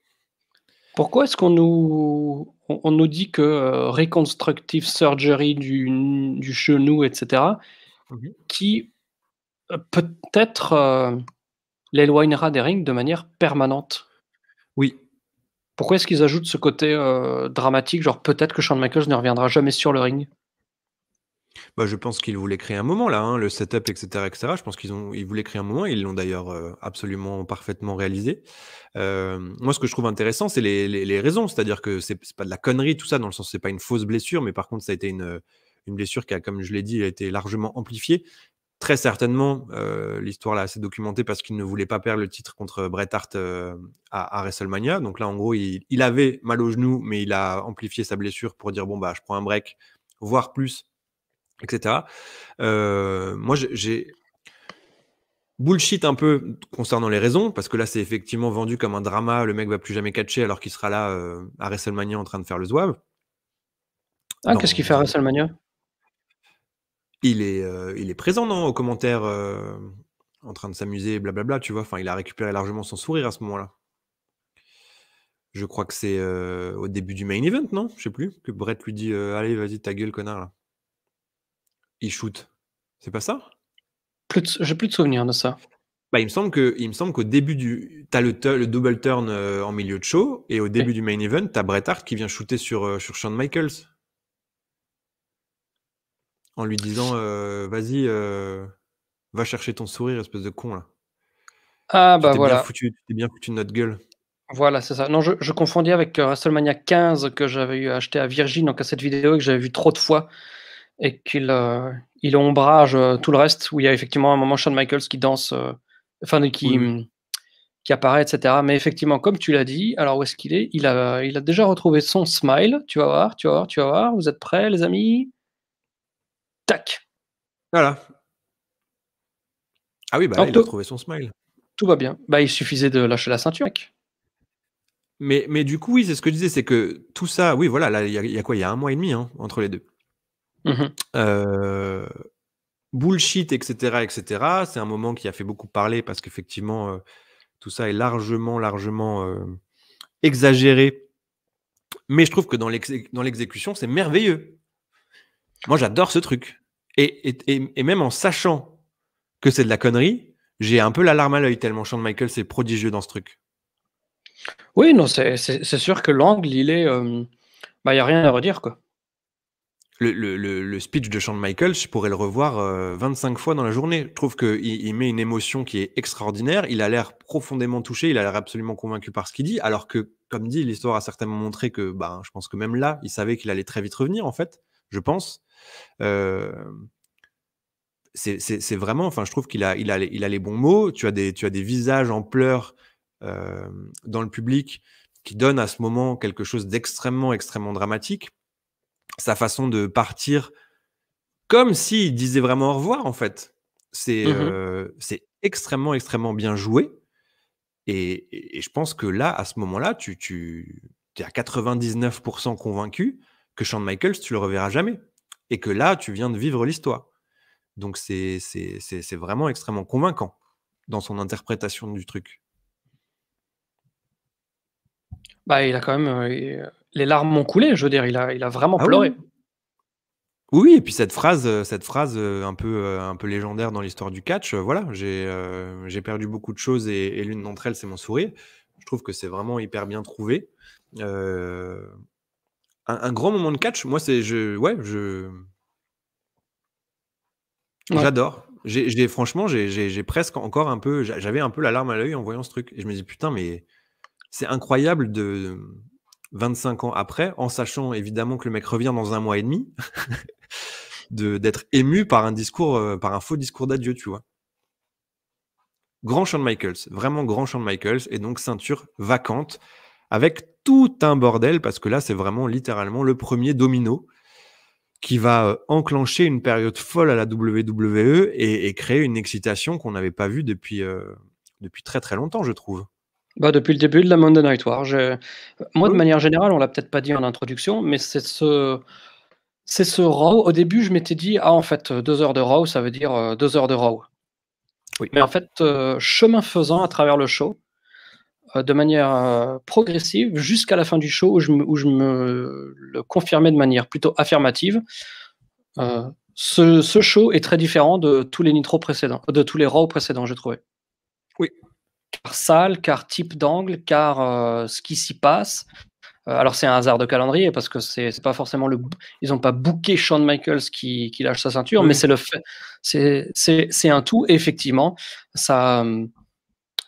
Pourquoi est-ce qu'on nous dit que, reconstructive surgery du genou et cetera, Mmh. qui, peut-être, l'éloignera des rings de manière permanente? Oui. Pourquoi est-ce qu'ils ajoutent ce côté, dramatique, genre peut-être que Shawn Michaels ne reviendra jamais sur le ring? Bah, je pense qu'ils voulaient créer un moment là, hein, le setup et cetera. Je pense ils voulaient créer un moment, ils l'ont d'ailleurs, absolument parfaitement réalisé. Moi, ce que je trouve intéressant, c'est les raisons. C'est-à-dire que c'est pas de la connerie tout ça, dans le sens c'est pas une fausse blessure, mais par contre ça a été une blessure qui a, comme je l'ai dit, a été largement amplifiée. Très certainement, l'histoire là assez documentée parce qu'il ne voulait pas perdre le titre contre Bret Hart, à WrestleMania. Donc là, en gros, il avait mal au genou, mais il a amplifié sa blessure pour dire: «Bon, bah, je prends un break, voire plus» et cetera. Moi, j'ai bullshit un peu concernant les raisons, parce que là, c'est effectivement vendu comme un drama, le mec va plus jamais catcher alors qu'il sera là, à WrestleMania en train de faire le zouave. Ah, qu'est-ce qu'il fait à WrestleMania? Il est présent, non, aux commentaires, en train de s'amuser, blablabla, tu vois? Enfin, il a récupéré largement son sourire à ce moment-là. Je crois que c'est, au début du main event, non? Je sais plus, que Bret lui dit, «Allez, vas-y, ta gueule, connard, là». Il shoot. C'est pas ça? J'ai plus de souvenirs de ça. Bah, il me semble qu'au début t'as le double turn, en milieu de show et au Oui. début du main event, t'as Bret Hart qui vient shooter sur Shawn Michaels en lui disant, «Vas-y, va chercher ton sourire, espèce de con, là. Ah bah, voilà. Tu t'es bien foutu de notre gueule». Voilà, c'est ça. Non, je confondais avec, WrestleMania 15 que j'avais eu acheté à Virgin, donc à cette vidéo et que j'avais vu trop de fois et il ombrage, tout le reste où il y a effectivement un moment Shawn Michaels qui danse, Oui, oui. qui apparaît et cetera. Mais effectivement, comme tu l'as dit, alors où est-ce qu'il est? Il a déjà retrouvé son smile. Tu vas voir, tu vas voir, tu vas voir. Vous êtes prêts les amis? Tac! Voilà. Ah oui, bah, là, Donc il a retrouvé son smile. tout va bien. Bah, il suffisait de lâcher la ceinture mec. Mais du coup, oui, c'est ce que je disais, c'est que tout ça oui, voilà, là, il y a quoi? Il y a 1 mois et demi, hein, entre les 2. Mmh. Heu bullshit, etc., etc. C'est un moment qui a fait beaucoup parler parce qu'effectivement, tout ça est largement, exagéré. Mais je trouve que dans l'exécution, c'est merveilleux. Moi, j'adore ce truc. Et même en sachant que c'est de la connerie, j'ai un peu la larme à l'œil tellement Shawn Michaels est prodigieux dans ce truc. Oui, non, c'est sûr que l'angle, il est, bah, il y a rien à redire, quoi. Le speech de Shawn Michaels, je pourrais le revoir 25 fois dans la journée. Je trouve qu'il met une émotion qui est extraordinaire. Il a l'air profondément touché, il a l'air absolument convaincu par ce qu'il dit, alors que, comme dit, l'histoire a certainement montré que, ben, je pense que même là, il savait qu'il allait très vite revenir, en fait, je pense. Euh, c'est vraiment, enfin, je trouve qu'il a les bons mots. Tu as des visages en pleurs dans le public qui donnent à ce moment quelque chose d'extrêmement, extrêmement dramatique. Sa façon de partir comme s'il disait vraiment au revoir, en fait. Mmh. C'est extrêmement, extrêmement bien joué et je pense que là, à ce moment-là, tu es à 99 convaincu que Shawn Michaels, tu le reverras jamais et que là, tu viens de vivre l'histoire. Donc c'est vraiment extrêmement convaincant dans son interprétation du truc. Bah, il a quand même, les larmes ont coulé, je veux dire, il a vraiment Ah oui, pleuré. oui. Oui, et puis cette phrase, un peu légendaire dans l'histoire du catch, voilà, j'ai perdu beaucoup de choses et l'une d'entre elles, c'est mon sourire. Je trouve que c'est vraiment hyper bien trouvé. Heu, un grand moment de catch, moi, c'est je ouais, je Ouais. j'adore. J'ai franchement, j'ai presque encore un peu j'avais un peu la larme à l'œil en voyant ce truc et je me dis: «Putain, mais c'est incroyable de 25 ans après, en sachant évidemment que le mec revient dans 1 mois et demi, d'être ému par un discours, par un faux discours d'adieu», tu vois? Grand Shawn Michaels, vraiment grand Shawn Michaels et donc ceinture vacante avec tout un bordel parce que là, c'est vraiment littéralement le premier domino qui va, enclencher une période folle à la WWE et créer une excitation qu'on n'avait pas vue depuis très, très longtemps, je trouve. Bah, depuis le début de la Monday Night War, moi, de Oui, manière générale, on l'a peut-être pas dit en introduction, mais c'est ce Raw. Au début, je m'étais dit: «Ah, en fait, 2 heures de Raw, ça veut dire, 2 heures de Raw». oui, Mais en fait, chemin faisant à travers le show, de manière, progressive jusqu'à la fin du show où je me le confirmais de manière plutôt affirmative, ce show est très différent de tous les Nitro précédents, de tous les Raw précédents, j'ai trouvé. oui, Car salle, car type d'angle, car, ce qui s'y passe. Alors c'est un hasard de calendrier parce que c'est pas forcément ils ont pas booké Shawn Michaels qui lâche sa ceinture, oui, mais oui. c'est le fait, c'est un tout et effectivement, ça,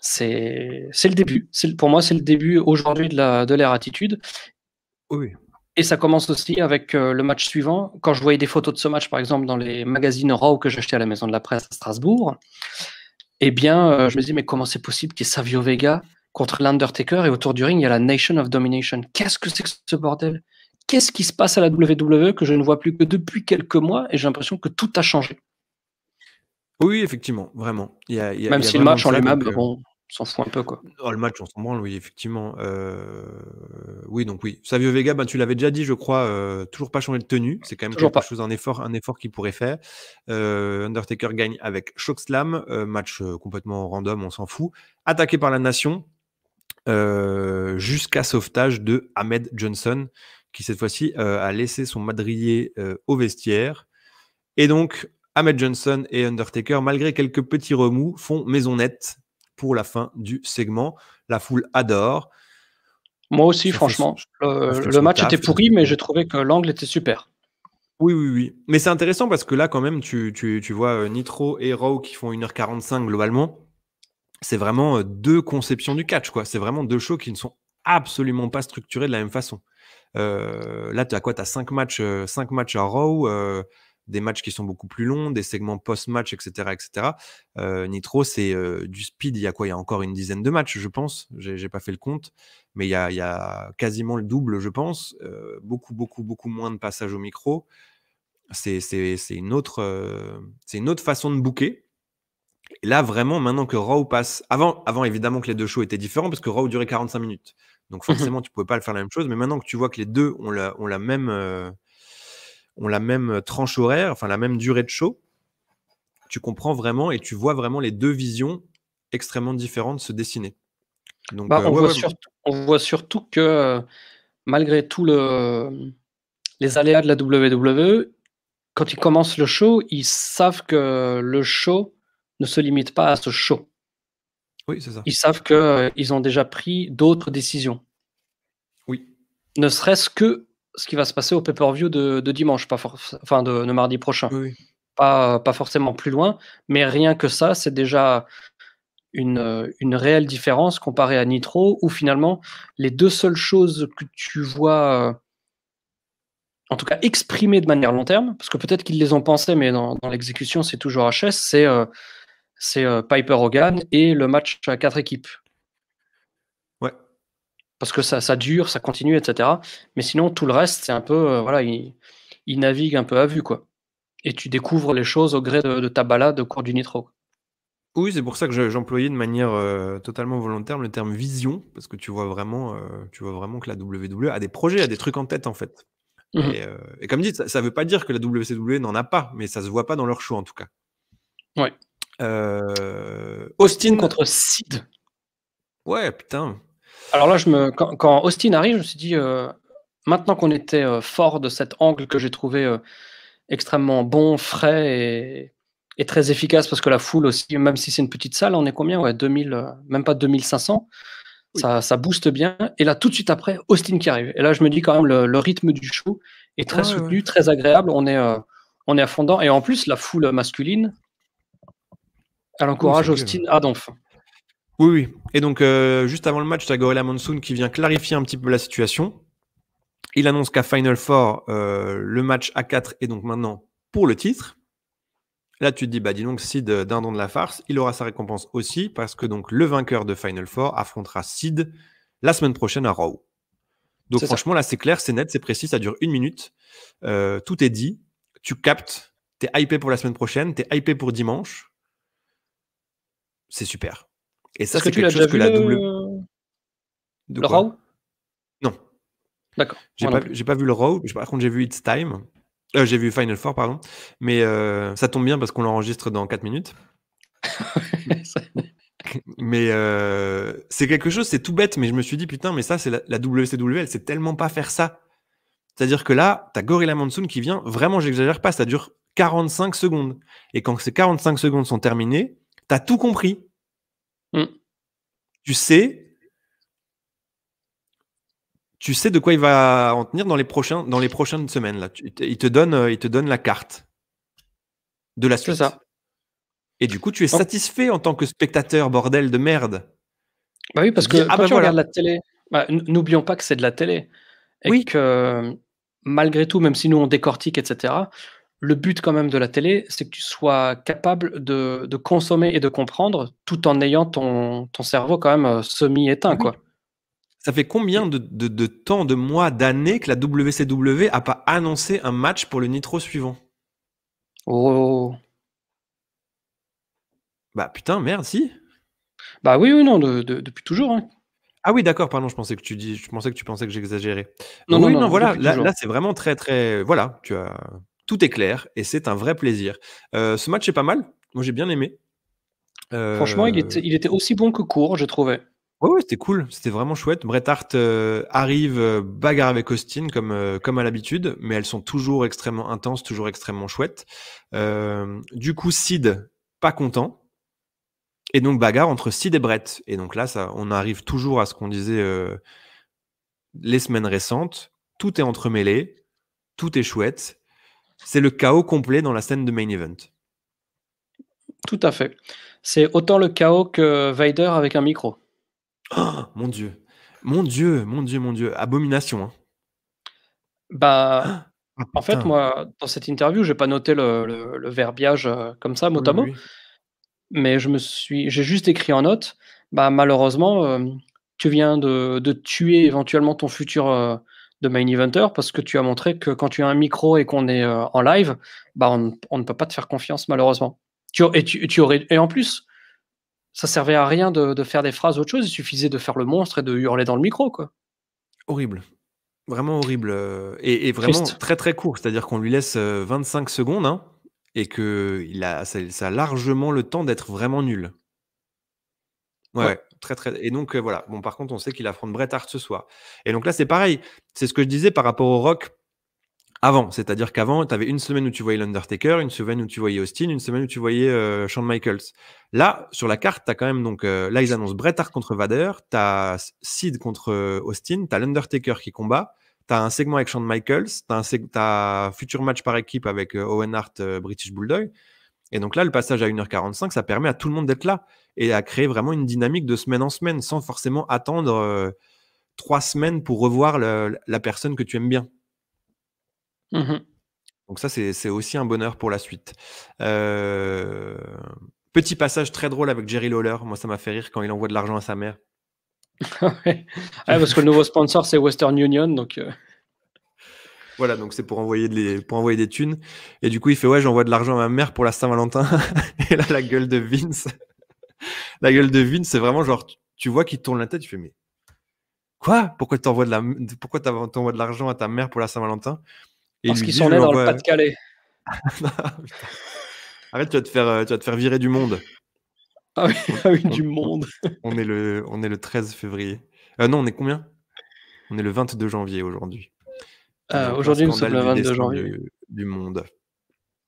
c'est le début. Pour moi, c'est le début aujourd'hui de l'ère Attitude Oui, oui. et ça commence aussi avec, le match suivant. Quand je voyais des photos de ce match, par exemple, dans les magazines Raw que j'achetais à la Maison de la Presse à Strasbourg, eh bien, je me dis: «Mais comment c'est possible qu'il y ait Savio Vega contre l'Undertaker et autour du ring, il y a la Nation of Domination? Qu'est-ce que c'est que ce bordel? Qu'est-ce qui se passe à la WWE que je ne vois plus que depuis quelques mois?» Et j'ai l'impression que tout a changé. Oui, effectivement, vraiment. Il Même y a si le vraiment de match en ça lui-même, donc bon, on s'en fout un peu, quoi. oh, le match, on s'en branle, oui, effectivement. Oui, donc oui. Savio Vega, ben, tu l'avais déjà dit, je crois, toujours pas changé de tenue. C'est quand même Toujours quelque pas. chose, un effort qu'il pourrait faire. Undertaker gagne avec Chokeslam, match complètement random, on s'en fout. Attaqué par la Nation, jusqu'à sauvetage de Ahmed Johnson, qui cette fois-ci a laissé son madrier au vestiaire. Et donc, Ahmed Johnson et Undertaker, malgré quelques petits remous, font maison nette pour la fin du segment. La foule adore. Moi aussi, Ça fait, franchement, ça fait le son match était taf. pourri, mais j'ai trouvé que l'angle était super. Oui, oui, oui. Mais c'est intéressant parce que là, quand même, tu vois Nitro et Raw qui font 1h45 globalement. C'est vraiment deux conceptions du catch, quoi. C'est vraiment deux shows qui ne sont absolument pas structurés de la même façon. Là, tu as quoi? Tu as 5 matchs à Raw, des matchs qui sont beaucoup plus longs, des segments post-match, etc. etc. Nitro, c'est du speed. Il y a quoi? Il y a encore une dizaine de matchs, je pense. J'ai pas fait le compte, mais il y a quasiment le double, je pense. Beaucoup, beaucoup, beaucoup moins de passages au micro. C'est une autre façon de booker. Et là, vraiment, maintenant que Raw passe. Avant, évidemment, que les deux shows étaient différents parce que Raw durait 45 minutes. Donc, Mmh. forcément, tu pouvais pas le faire la même chose. Mais maintenant que tu vois que les deux ont la même tranche horaire, enfin, la même durée de show, tu comprends vraiment et tu vois vraiment les deux visions extrêmement différentes se dessiner. Donc, Bah, ouais, ouais. on voit surtout que, malgré tout les aléas de la WWE, quand ils commencent le show, ils savent que le show ne se limite pas à ce show. Oui, c'est ça. Ils savent que, ils ont déjà pris d'autres décisions. Oui. Ne serait-ce que ce qui va se passer au pay-per-view de dimanche, pas enfin de mardi prochain. Oui, oui. Pas forcément plus loin, mais rien que ça, c'est déjà une réelle différence comparée à Nitro où finalement les 2 seules choses que tu vois, en tout cas exprimées de manière long terme, parce que peut-être qu'ils les ont pensées, mais dans l'exécution, c'est toujours HS, c'est Piper Hogan et le match à 4 équipes. Ouais. Parce que ça dure, ça continue, et cetera. Mais sinon, tout le reste, c'est un peu, voilà, ils naviguent un peu à vue, quoi. Et tu découvres les choses au gré de ta balade au cours du Nitro. Oui, c'est pour ça que j'employais de manière totalement volontaire le terme vision, parce que tu vois vraiment que la WWE a des projets, a des trucs en tête en fait. Mmh. Et comme dit, ça veut pas dire que la WCW n'en a pas, mais ça se voit pas dans leur show en tout cas. Ouais. Austin contre Sid. Ouais, putain. Alors là, quand Austin arrive, je me suis dit, maintenant qu'on était fort de cet angle que j'ai trouvé extrêmement bon, frais et très efficace, parce que la foule aussi, même si c'est une petite salle, on est combien? Ouais, 2000, même pas 2500. Oui. Ça booste bien. Et là, tout de suite après, Austin qui arrive. Et là, je me dis quand même, le rythme du show est très soutenu, Ouais. très agréable. On est à fond dedans. Et en plus, la foule masculine, elle encourage c'est Austin clair. à donf. Oui. Et donc, juste avant le match, tu as Gorilla Monsoon qui vient clarifier un petit peu la situation. Il annonce qu'à Final Four, le match A4 est donc maintenant pour le titre. Là, tu te dis, bah dis donc, Sid, dindon de la farce, il aura sa récompense aussi, parce que donc le vainqueur de Final Four affrontera Sid la semaine prochaine à Raw. Donc franchement, là, c'est clair, c'est net, c'est précis, ça dure 1 minute. Tout est dit. Tu captes, t'es hypé pour la semaine prochaine, t'es hypé pour dimanche. C'est super. Et ça, Est-ce que c'est tu l'as quelque déjà chose que vu, la W... De le quoi? Raw? Non, D'accord, moi non plus. j'ai pas vu le Raw. Par contre, j'ai vu It's Time. J'ai vu Final Four, pardon. Mais ça tombe bien parce qu'on l'enregistre dans 4 minutes. Mais c'est quelque chose, c'est tout bête, mais je me suis dit, putain, mais ça, c'est la WCW, elle sait tellement pas faire ça. C'est-à-dire que là, t'as Gorilla Monsoon qui vient, vraiment, j'exagère pas, ça dure 45 secondes. Et quand ces 45 secondes sont terminées, t'as tout compris. Tu sais de quoi il va en tenir dans les prochaines semaines. Là. Il te donne la carte de la suite. C'est ça. Et du coup, tu es satisfait en tant que spectateur, bordel de merde. Bah oui, parce Tu dis, que quand tu voilà. regardes la télé, bah, n'oublions pas que c'est de la télé et Oui. que malgré tout, même si nous on décortique, et cetera, le but quand même de la télé, c'est que tu sois capable de consommer et de comprendre tout en ayant ton cerveau quand même semi-éteint, quoi. Ça fait combien de temps, de mois, d'années que la WCW a pas annoncé un match pour le Nitro suivant? Oh. Bah putain, merde, si. Bah oui, non, depuis toujours, hein. Ah oui, d'accord, pardon, je pensais que tu pensais que j'exagérais. Non, Voilà, depuis toujours. là c'est vraiment très, très... Voilà, tout est clair et c'est un vrai plaisir. Ce match est pas mal, moi j'ai bien aimé. Franchement, il était aussi bon que court, j'ai trouvé. Ouais, c'était cool, c'était vraiment chouette. Bret Hart arrive, bagarre avec Austin comme à l'habitude, mais elles sont toujours extrêmement intenses, toujours extrêmement chouettes. Du coup, Sid, pas content. Et donc, bagarre entre Sid et Bret. Et donc là, on arrive toujours à ce qu'on disait les semaines récentes. Tout est entremêlé, tout est chouette. C'est le chaos complet dans la scène de main event. Tout à fait. C'est autant le chaos que Vader avec un micro. Oh, mon Dieu. Abomination. Hein. Bah, Oh, en fait, moi, dans cette interview, j'ai pas noté le verbiage comme ça, mot à mot, Oui. mais j'ai juste écrit en note, bah, malheureusement, tu viens de tuer éventuellement ton futur de main eventer parce que tu as montré que quand tu as un micro et qu'on est en live, bah, on ne peut pas te faire confiance, malheureusement. Et en plus, ça servait à rien de faire des phrases ou autre chose, il suffisait de faire le monstre et de hurler dans le micro, quoi. Horrible. Vraiment horrible. Et vraiment Triste. très très court. C'est-à-dire qu'on lui laisse 25 secondes. Hein, et que ça a largement le temps d'être vraiment nul. Ouais, Ouais. ouais, très, très et donc voilà. Bon, par contre, on sait qu'il affronte Bret Hart ce soir et donc là, c'est pareil. C'est ce que je disais par rapport au Rock avant. C'est-à-dire qu'avant, tu avais une semaine où tu voyais l'Undertaker, une semaine où tu voyais Austin, une semaine où tu voyais, Shawn Michaels. Là, sur la carte, tu as quand même donc, là, ils annoncent Bret Hart contre Vader, tu as Sid contre, Austin, tu as l'Undertaker qui combat, tu as un segment avec Shawn Michaels, tu as futur match par équipe avec, Owen Hart, British Bulldog et donc là, le passage à 1h45, ça permet à tout le monde d'être là et à créer vraiment une dynamique de semaine en semaine sans forcément attendre, 3 semaines pour revoir la personne que tu aimes bien. Mmh. Donc ça, c'est aussi un bonheur pour la suite. Heu, Petit passage très drôle avec Jerry Lawler. Moi, ça m'a fait rire quand il envoie de l'argent à sa mère. Ouais. Ouais, parce que le nouveau sponsor, c'est Western Union, donc Voilà, donc c'est pour envoyer des thunes et du coup, il fait: «Ouais, j'envoie de l'argent à ma mère pour la Saint-Valentin» et là, la gueule de Vince, c'est vraiment genre, tu vois qu'il tourne la tête, tu fais: «Mais quoi? Pourquoi t'envoies de l'argent à ta mère pour la Saint-Valentin?» Et il parce lui qu'ils dit: sont «Je nés lui dans le envoie» Pas-de-Calais. Putain. Arrête, tu vas te faire virer du monde. Ah oui, On ah oui, on du on monde. on est le 13 février. Non, on est combien? On est le 22 janvier aujourd'hui. On est en plein Aujourd'hui, nous sommes scandale le du 22 destin janvier. du monde.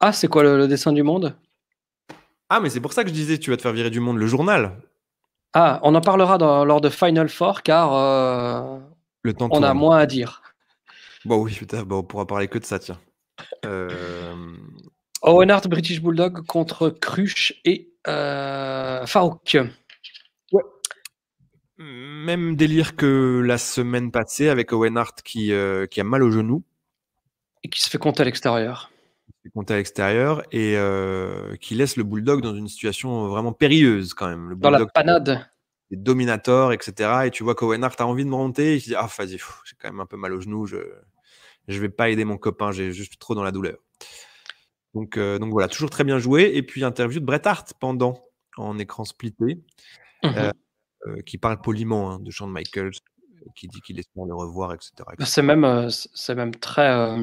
Ah, c'est quoi le dessin du monde? Ah, mais c'est pour ça que je disais: «Tu vas te faire virer du monde», le journal. Ah, on en parlera lors de Final Four car, Le temps on a tourne. moins à dire. Bon oui, putain, bah, on pourra parler que de ça, tiens. Hem, Owen Hart, British Bulldog contre Crush et Farouk. ouais. Même délire que la semaine passée avec Owen Hart qui a mal au genou, Et qui se fait compter à l'extérieur. qui est compté à l'extérieur et qui laisse le Bulldog dans une situation vraiment périlleuse quand même. Le Dans la Bulldog panade. est dominator et cetera et tu vois qu'Owen Hart a envie de monter, il se dit: «Ah vas-y, j'ai quand même un peu mal au genou, je vais pas aider mon copain, je suis trop dans la douleur». Donc voilà, toujours très bien joué et puis interview de Bret Hart pendant, en écran splitté, heu Mmh. qui parle poliment, hein, de Shawn Michaels, qui dit qu'il espère le revoir et cetera et Bah, cetera. c'est même très,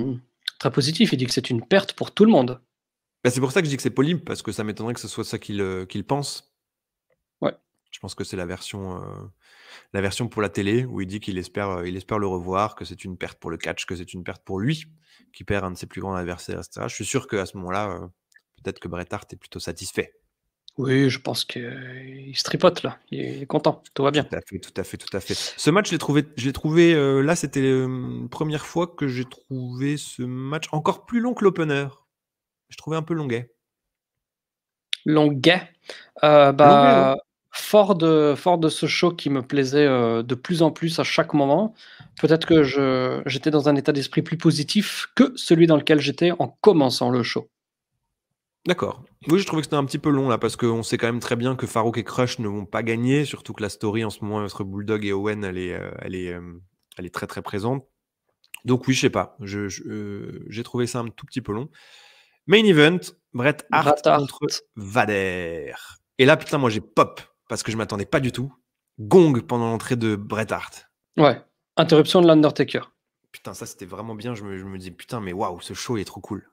très positif. Il dit que c'est une perte pour tout le monde. Bah, c'est pour ça que je dis que c'est poli, parce que ça m'étonnerait que ce soit ça qu'il pense. Ouais. Je pense que c'est la version pour la télé où il espère le revoir, que c'est une perte pour le catch, que c'est une perte pour lui, qui perd un de ses plus grands adversaires et cetera. Je suis sûr qu'à ce moment-là, peut-être que Bret Hart est plutôt satisfait. Oui, je pense qu'il se tripote là. Il est content, tout va Tout bien. à fait, tout à fait, tout à fait. Ce match, je l'ai trouvé, là, c'était, 1re fois que j'ai trouvé ce match encore plus long que l'opener. Je trouvais un peu longuet. Longuet, Longuet, ouais. bah, fort de ce show qui me plaisait, de plus en plus à chaque moment, peut-être que j'étais dans un état d'esprit plus positif que celui dans lequel j'étais en commençant le show. D'accord. Oui, je trouvais que c'était un petit peu long là, parce qu'on sait quand même très bien que Farouk et Crush ne vont pas gagner, surtout que la story en ce moment entre Bulldog et Owen, elle est très, très présente. Donc oui, je sais pas, j'ai trouvé ça un tout petit peu long. Main event, Bret Hart Bret contre Hart, Vader. Et là, putain, moi j'ai pop, parce que je m'attendais pas du tout. Gong pendant l'entrée de Bret Hart. ouais, interruption de l'Undertaker. Putain, ça c'était vraiment bien, je me dis: «Putain, mais waouh, ce show est trop cool».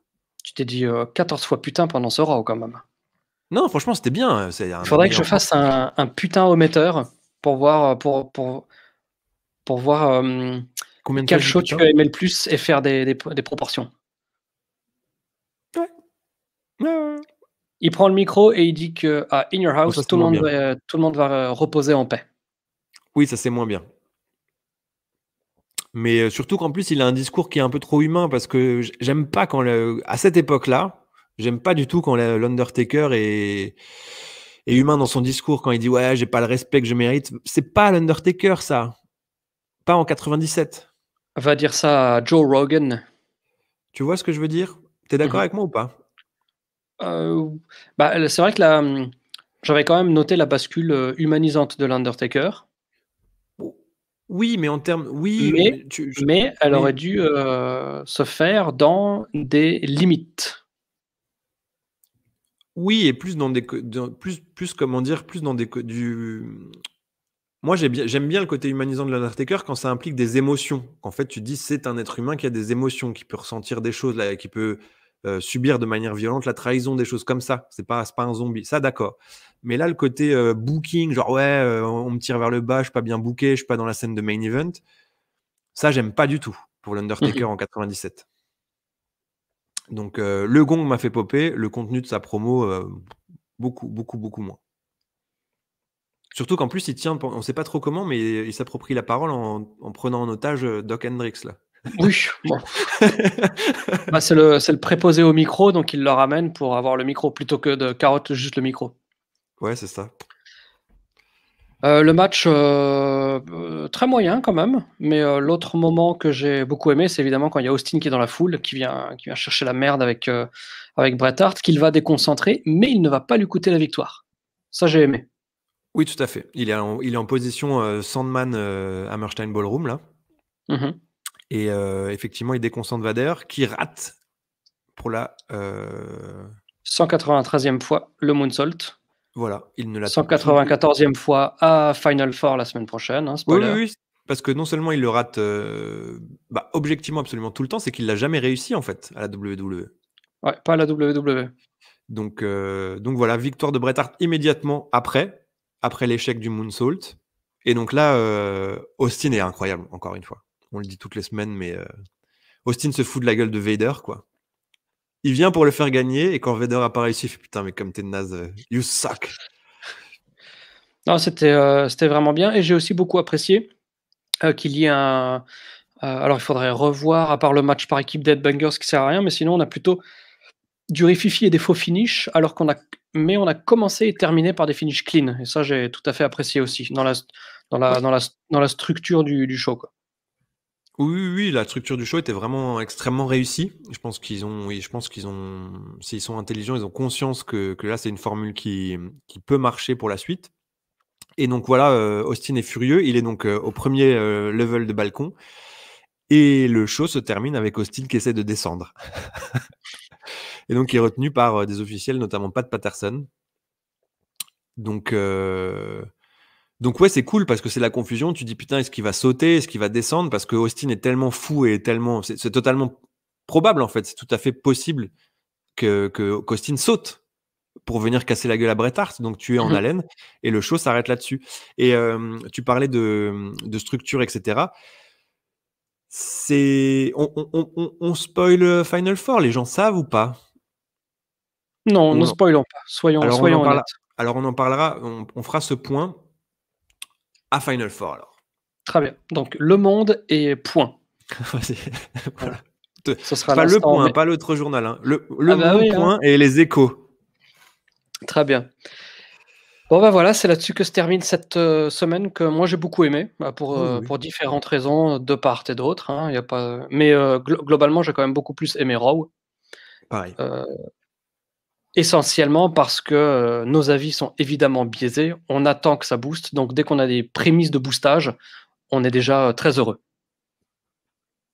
Tu t'es dit, 14 fois putain pendant ce Raw quand même. Non, franchement, c'était bien, c'est un Il des faudrait que je meilleurs fasse un putain ometteur pour voir, pour voir, combien de fois quel je dis show tu putain? as aimé le plus et faire des proportions. Ouais. Ouais, ouais, ouais. Il prend le micro et il dit que, «In your Bon ça, house, c'est moins bien. tout le monde va reposer en paix». Oui, ça, c'est moins bien. Mais surtout qu'en plus, il a un discours qui est un peu trop humain parce que j'aime pas quand à cette époque-là, j'aime pas du tout quand l'Undertaker est humain dans son discours, quand il dit: «Ouais, j'ai pas le respect que je mérite». C'est pas l'Undertaker ça, pas en 97. Va dire ça à Joe Rogan. Tu vois ce que je veux dire? Tu es d'accord Mmh. avec moi ou pas? Heu, Bah, c'est vrai que j'avais quand même noté la bascule, humanisante de l'Undertaker, O Oui, mais en termes oui, mais mais tu je mais elle aurait mais dû, se faire dans des limites. oui et plus dans des co dans plus comment dire? Plus dans des co du Moi, j'aime bien le côté humanisant de l'Undertaker quand ça implique des émotions. Qu'en fait, tu te dis: «C'est un être humain qui a des émotions, qui peut ressentir des choses là, qui peut, subir de manière violente la trahison, des choses comme ça. C'est pas un zombie. Ça, d'accord. Mais là, le côté booking, genre ouais, on me tire vers le bas, je suis pas bien booké, je suis pas dans la scène de main event. Ça, j'aime pas du tout pour l'Undertaker en 97. Donc, le gong m'a fait popper. Le contenu de sa promo, beaucoup moins. Surtout qu'en plus, il tient, on sait pas trop comment, mais il s'approprie la parole en prenant en otage Doc Hendrix, là. Oui, bon. Bah, c'est le préposé au micro, donc il le ramène pour avoir le micro plutôt que de carotte juste le micro. Ouais, c'est ça. Le match très moyen quand même, mais l'autre moment que j'ai beaucoup aimé, c'est évidemment quand il y a Austin qui est dans la foule, qui vient chercher la merde avec Bret Hart, qu'il va déconcentrer, mais il ne va pas lui coûter la victoire. Ça, j'ai aimé. Oui, tout à fait. Il est en position Sandman Hammerstein Ballroom, là. Et effectivement, il déconcentre Vader, qui rate pour la 193e fois le moonsault. Voilà, il ne l'a 194e fois à Final Four la semaine prochaine, hein, spoiler. Oui, parce que non seulement il le rate objectivement absolument tout le temps, c'est qu'il l'a jamais réussi en fait à la WWE. Ouais, pas à la WWE. Donc voilà, victoire de Bret Hart immédiatement après l'échec du moonsault. Et donc là, Austin est incroyable, encore une fois. On le dit toutes les semaines, mais Austin se fout de la gueule de Vader, quoi. Il vient pour le faire gagner, et quand Vader a pas réussi, il fait putain, mais comme t'es naze, you suck. Non, c'était vraiment bien, et j'ai aussi beaucoup apprécié qu'il y ait un. Alors, il faudrait revoir, à part le match par équipe d'Headbangers qui sert à rien, mais sinon, on a plutôt du rififi et des faux finishes, alors qu'on a commencé et terminé par des finishes clean, et ça, j'ai tout à fait apprécié aussi dans la structure du show, quoi. Oui, la structure du show était vraiment extrêmement réussie. Je pense qu'ils s'ils sont intelligents, ils ont conscience que là, c'est une formule qui peut marcher pour la suite. Et donc voilà, Austin est furieux. Il est donc au premier level de balcon. Et le show se termine avec Austin qui essaie de descendre. Et donc, il est retenu par des officiels, notamment Pat Patterson. Donc ouais, c'est cool parce que c'est la confusion. Tu dis putain, est-ce qu'il va sauter, est-ce qu'il va descendre, parce que Austin est tellement fou et tellement, c'est totalement probable en fait. C'est tout à fait possible qu'Austin saute pour venir casser la gueule à Bret Hart. Donc tu es en haleine et le show s'arrête là-dessus. Et tu parlais de structure, etc. On spoil Final Four. Les gens savent ou pas? Non, ne spoilons pas. Soyons honnêtes. Alors on en parlera. On fera ce point à Final Four alors. Très bien. Donc le monde et point. Voilà. Ce sera pas le point, pas l'autre journal. Hein. Le monde point hein. Et les échos. Très bien. Bon bah voilà, c'est là-dessus que se termine cette semaine que moi j'ai beaucoup aimé pour différentes raisons de part et d'autre. Hein, y a pas... Mais globalement, j'ai quand même beaucoup plus aimé Raw. Pareil. Essentiellement parce que nos avis sont évidemment biaisés. On attend que ça booste. Donc dès qu'on a des prémices de boostage, on est déjà très heureux.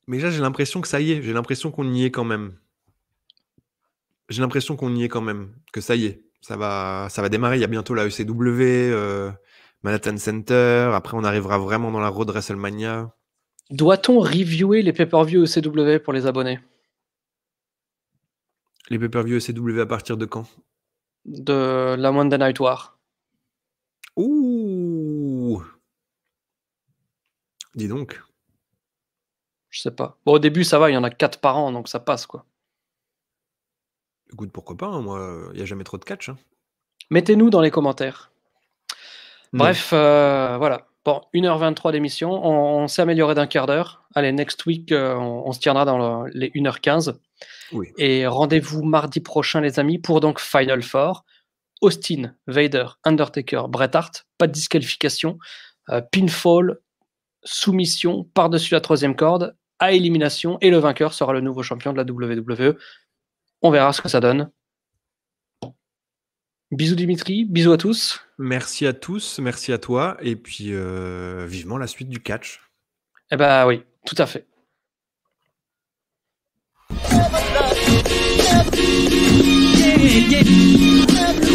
Mais là, j'ai l'impression que ça y est. J'ai l'impression qu'on y est quand même. Que ça y est. Ça va démarrer. Il y a bientôt la ECW, Manhattan Center. Après, on arrivera vraiment dans la road WrestleMania. Doit-on reviewer les pay-per-view ECW pour les abonnés? Les pay-per-view ECW à partir de quand? De la Monday Night War. Ouh! Dis donc. Je sais pas. Bon, au début, ça va, il y en a 4 par an, donc ça passe, quoi. Écoute, pourquoi pas, hein, moi, il n'y a jamais trop de catch. Hein. Mettez-nous dans les commentaires. Bref, voilà. Bon, 1h23 d'émission. On s'est amélioré d'un quart d'heure. Allez, next week, on se tiendra dans les 1h15. Oui. Et rendez-vous mardi prochain, les amis, pour donc Final Four. Austin, Vader, Undertaker, Bret Hart. Pas de disqualification. Pinfall, soumission par-dessus la 3e corde, à élimination. Et le vainqueur sera le nouveau champion de la WWE. On verra ce que ça donne. Bisous Dimitri, bisous à tous. Merci à tous, merci à toi, et puis vivement la suite du catch. Eh ben oui, tout à fait. Yeah.